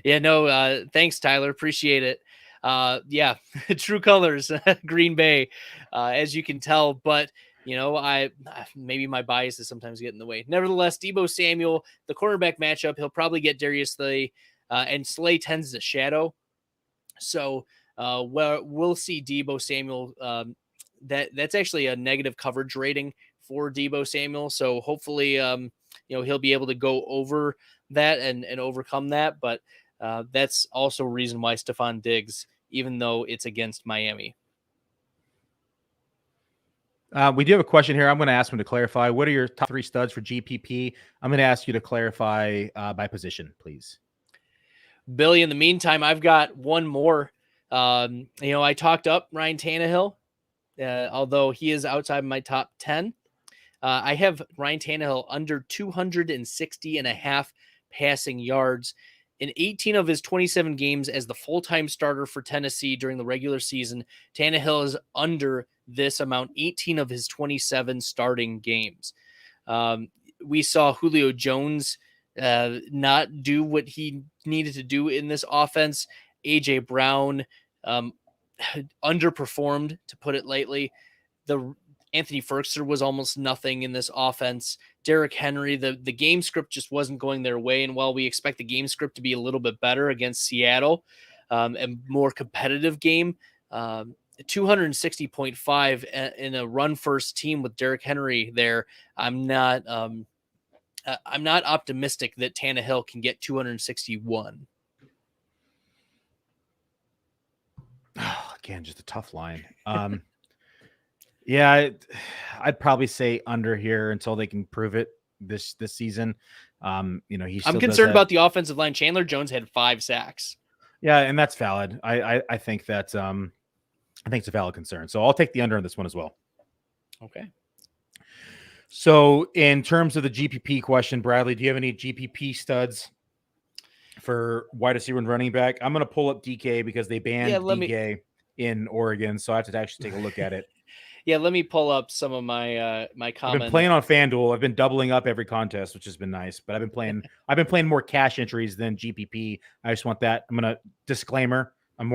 Yeah, no, thanks, Tyler. Appreciate it. Yeah, true colors, Green Bay, as you can tell. But, maybe my bias is sometimes getting in the way. Nevertheless, Deebo Samuel, the cornerback matchup, he'll probably get Darius Slay, and Slay tends to shadow. So, we'll see Deebo Samuel. That's actually a negative coverage rating for Deebo Samuel. So hopefully, he'll be able to go over that and overcome that. But that's also a reason why Stephon Diggs, even though it's against Miami. We do have a question here. I'm going to ask him to clarify. What are your top 3 studs for GPP? I'm going to ask you to clarify by position, please. Billy, in the meantime, I've got one more. I talked up Ryan Tannehill, although he is outside my top 10. I have Ryan Tannehill under 260.5 passing yards. In 18 of his 27 games as the full-time starter for Tennessee during the regular season, Tannehill is under this amount 18 of his 27 starting games. We saw Julio Jones not do what he needed to do in this offense. A.J. Brown underperformed, to put it lightly. The Anthony Ferguson was almost nothing in this offense. Derrick Henry, the game script just wasn't going their way. And while we expect the game script to be a little bit better against Seattle, and more competitive game, 260.5 in a run first team with Derrick Henry there, I'm not optimistic that Tannehill can get 261. Oh, again, just a tough line. Yeah, I'd probably say under here until they can prove it this season. I'm concerned about the offensive line. Chandler Jones had 5 sacks. Yeah, and that's valid. I think that's I think it's a valid concern. So I'll take the under on this one as well. Okay. So in terms of the GPP question, Bradley, do you have any GPP studs for wide receiver and running back? I'm going to pull up DK because they banned DK in Oregon, so I have to actually take a look at it. Yeah, let me pull up some of my my comments. I've been playing on FanDuel. I've been doubling up every contest, which has been nice. But I've been playing more cash entries than GPP. I just want that. I'm gonna disclaimer. I'm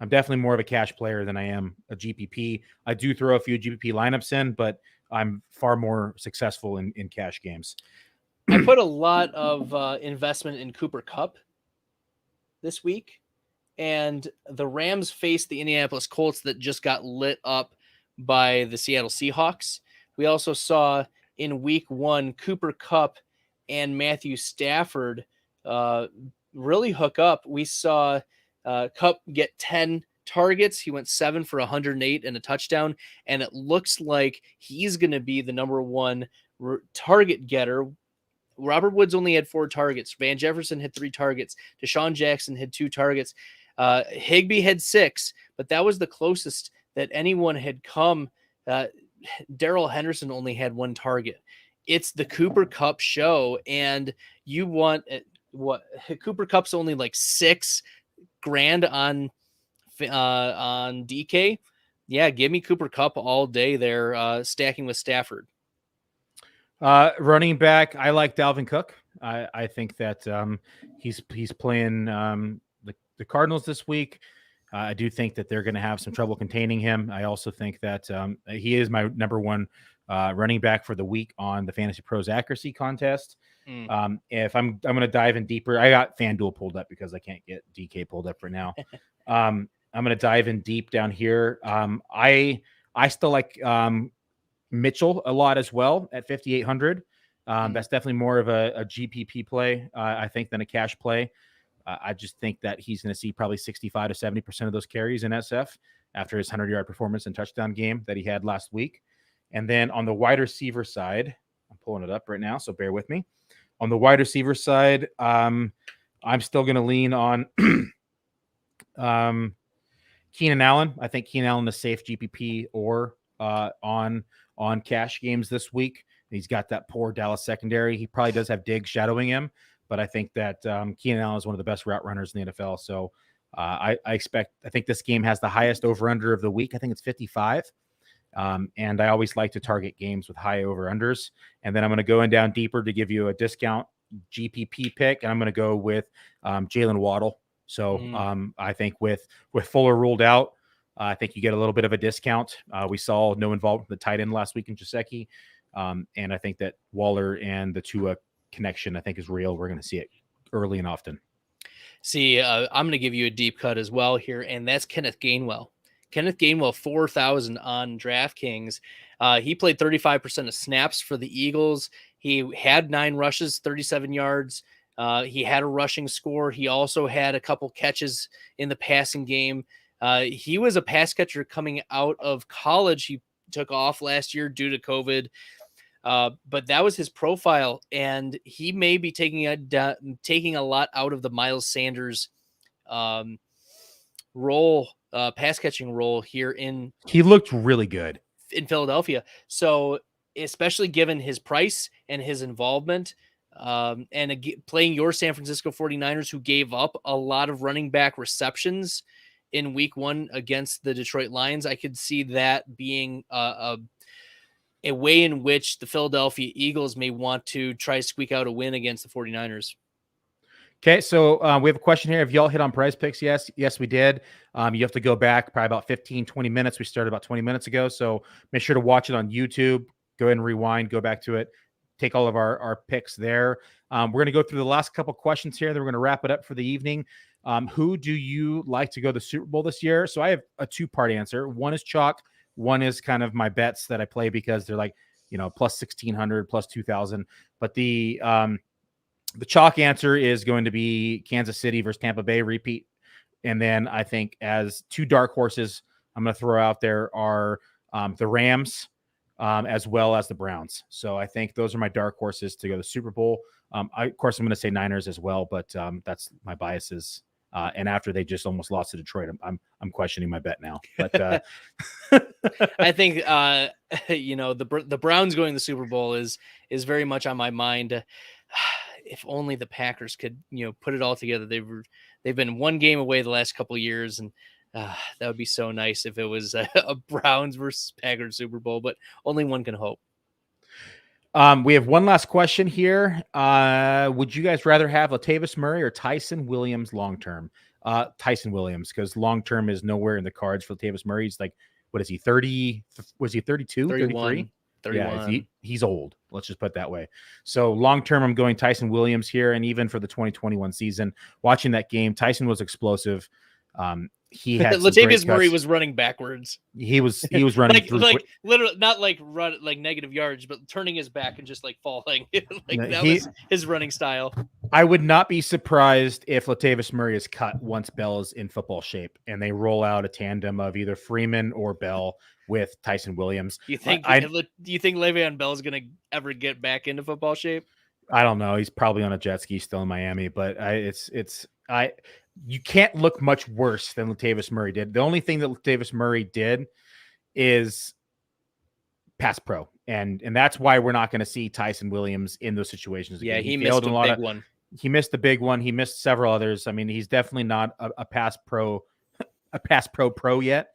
definitely more of a cash player than I am a GPP. I do throw a few GPP lineups in, but I'm far more successful in cash games. I put a lot of investment in Cooper Kupp this week, and the Rams faced the Indianapolis Colts that just got lit up by the Seattle Seahawks. We also saw in week 1, Cooper Kupp and Matthew Stafford really hook up. We saw Kupp get 10 targets. He went 7 for 108 and a touchdown. And it looks like he's going to be the number 1 target getter. Robert Woods only had 4 targets. Van Jefferson had 3 targets. Deshaun Jackson had 2 targets. Higbee had 6, but that was the closest that anyone had come. Darrell Henderson only had 1 target. It's the Cooper Kupp show, and you want what? Cooper Kupp's only like $6,000 on DK. Yeah, give me Cooper Kupp all day there, stacking with Stafford. Running back, I like Dalvin Cook. I think that he's playing the Cardinals this week. I do think that they're going to have some trouble containing him. I also think that he is my number 1 running back for the week on the Fantasy Pros accuracy contest. If I'm going to dive in deeper, I got FanDuel pulled up because I can't get DK pulled up right now. I'm going to dive in deep down here. I still like Mitchell a lot as well at 5,800. That's definitely more of a GPP play, I think, than a cash play. I just think that he's going to see probably 65 to 70% of those carries in SF after his 100-yard performance and touchdown game that he had last week. And then on the wide receiver side, I'm pulling it up right now, so bear with me. On the wide receiver side, I'm still going to lean on Keenan Allen. I think Keenan Allen is safe GPP or on cash games this week. He's got that poor Dallas secondary. He probably does have Diggs shadowing him, but I think that Keenan Allen is one of the best route runners in the NFL. So I think this game has the highest over-under of the week. I think it's 55. And I always like to target games with high over-unders. And then I'm going to go in down deeper to give you a discount GPP pick, and I'm going to go with Jalen Waddle. So I think with Fuller ruled out, I think you get a little bit of a discount. We saw no involvement with the tight end last week in Gesicki. And I think that Waller and the Tua connection, I think, is real. We're going to see it early and often. See, I'm going to give you a deep cut as well here, and that's Kenneth Gainwell. Kenneth Gainwell, 4,000 on DraftKings. He played 35% of snaps for the Eagles. He had 9 rushes, 37 yards. He had a rushing score. He also had a couple catches in the passing game. He was a pass catcher coming out of college. He took off last year due to COVID. But that was his profile, and he may be taking a lot out of the Miles Sanders role, pass catching role here in. He looked really good in Philadelphia. So especially given his price and his involvement, and playing your San Francisco 49ers, who gave up a lot of running back receptions in week 1 against the Detroit Lions, I could see that being a way in which the Philadelphia Eagles may want to try to squeak out a win against the 49ers. Okay, so we have a question here. Have y'all hit on PrizePicks? Yes, we did. You have to go back probably about 15, 20 minutes. We started about 20 minutes ago, so make sure to watch it on YouTube. Go ahead and rewind, go back to it, take all of our picks there. We're going to go through the last couple questions here, then we're going to wrap it up for the evening. Who do you like to go to the Super Bowl this year? So I have a 2-part answer. One is chalk. One is kind of my bets that I play because they're like, plus 1,600, plus 2,000. But the chalk answer is going to be Kansas City versus Tampa Bay repeat. And then I think as 2 dark horses I'm going to throw out there are the Rams as well as the Browns. So I think those are my dark horses to go to the Super Bowl. Of course, I'm going to say Niners as well, but that's my biases. And after they just almost lost to Detroit, I'm questioning my bet now. But I think the Browns going to the Super Bowl is very much on my mind. If only the Packers could put it all together. They've been 1 game away the last couple of years, and that would be so nice if it was a Browns versus Packers Super Bowl. But only one can hope. We have one last question here. Would you guys rather have Latavis Murray or Tyson Williams long-term? Tyson Williams, because long-term is nowhere in the cards for Latavis Murray. He's like, what is he, 30? Was he 32, 33? 31. Yeah, he's old. Let's just put it that way. So long-term, I'm going Tyson Williams here. And even for the 2021 season, watching that game, Tyson was explosive. he had some Latavius great Murray cuts. was running backwards. He was running through. like literally not like run like negative yards, but turning his back and just like falling. That was his running style. I would not be surprised if Latavius Murray is cut once Bell is in football shape and they roll out a tandem of either Freeman or Bell with Tyson Williams. Do you think Le'Veon Bell is going to ever get back into football shape? I don't know. He's probably on a jet ski still in Miami, but you can't look much worse than Latavius Murray did. The only thing that Latavius Murray did is pass pro, and that's why we're not going to see Tyson Williams in those situations again. Yeah, he missed a big one. He missed the big one. He missed several others. I mean, he's definitely not a pass pro yet.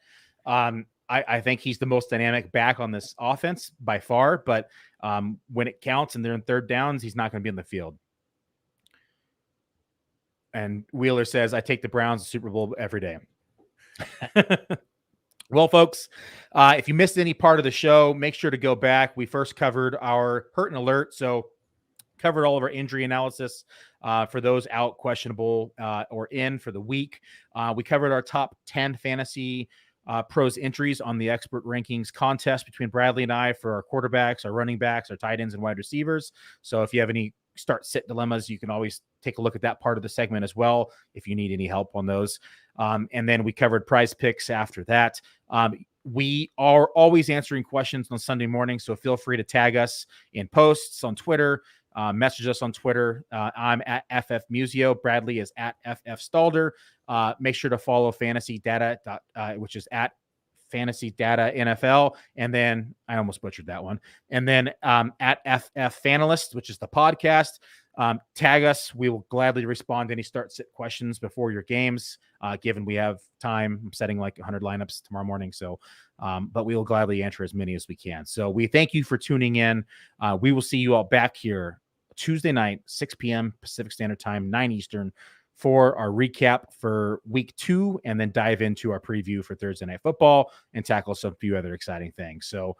I think he's the most dynamic back on this offense by far, but when it counts and they're in third downs, he's not going to be in the field. And Wheeler says, I take the Browns to Super Bowl every day. Well, folks, if you missed any part of the show, make sure to go back. We first covered our hurt and alert. So covered all of our injury analysis for those out, questionable, or in for the week. We covered our top 10 fantasy pros injuries on the expert rankings contest between Bradley and I for our quarterbacks, our running backs, our tight ends, and wide receivers. So if you have any start sit dilemmas, you can always take a look at that part of the segment as well if you need any help on those. And then we covered PrizePicks after that. We are always answering questions on Sunday morning, so feel free to tag us in posts on Twitter, message us on Twitter. I'm at FF Musio. Bradley is at FF Stalder. Make sure to follow Fantasy Data, which is at Fantasy Data NFL. And then I almost butchered that one. And then at FF Fanalist, which is the podcast. Tag us. We will gladly respond to any start sit questions before your games, given we have time. I'm setting like 100 lineups tomorrow morning. So, but we will gladly answer as many as we can. So we thank you for tuning in. We will see you all back here Tuesday night, 6 p.m. Pacific Standard Time, 9 Eastern, for our recap for week 2, and then dive into our preview for Thursday Night Football and tackle some few other exciting things. So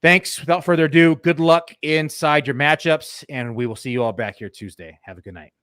thanks. Without further ado, good luck inside your matchups, and we will see you all back here Tuesday. Have a good night.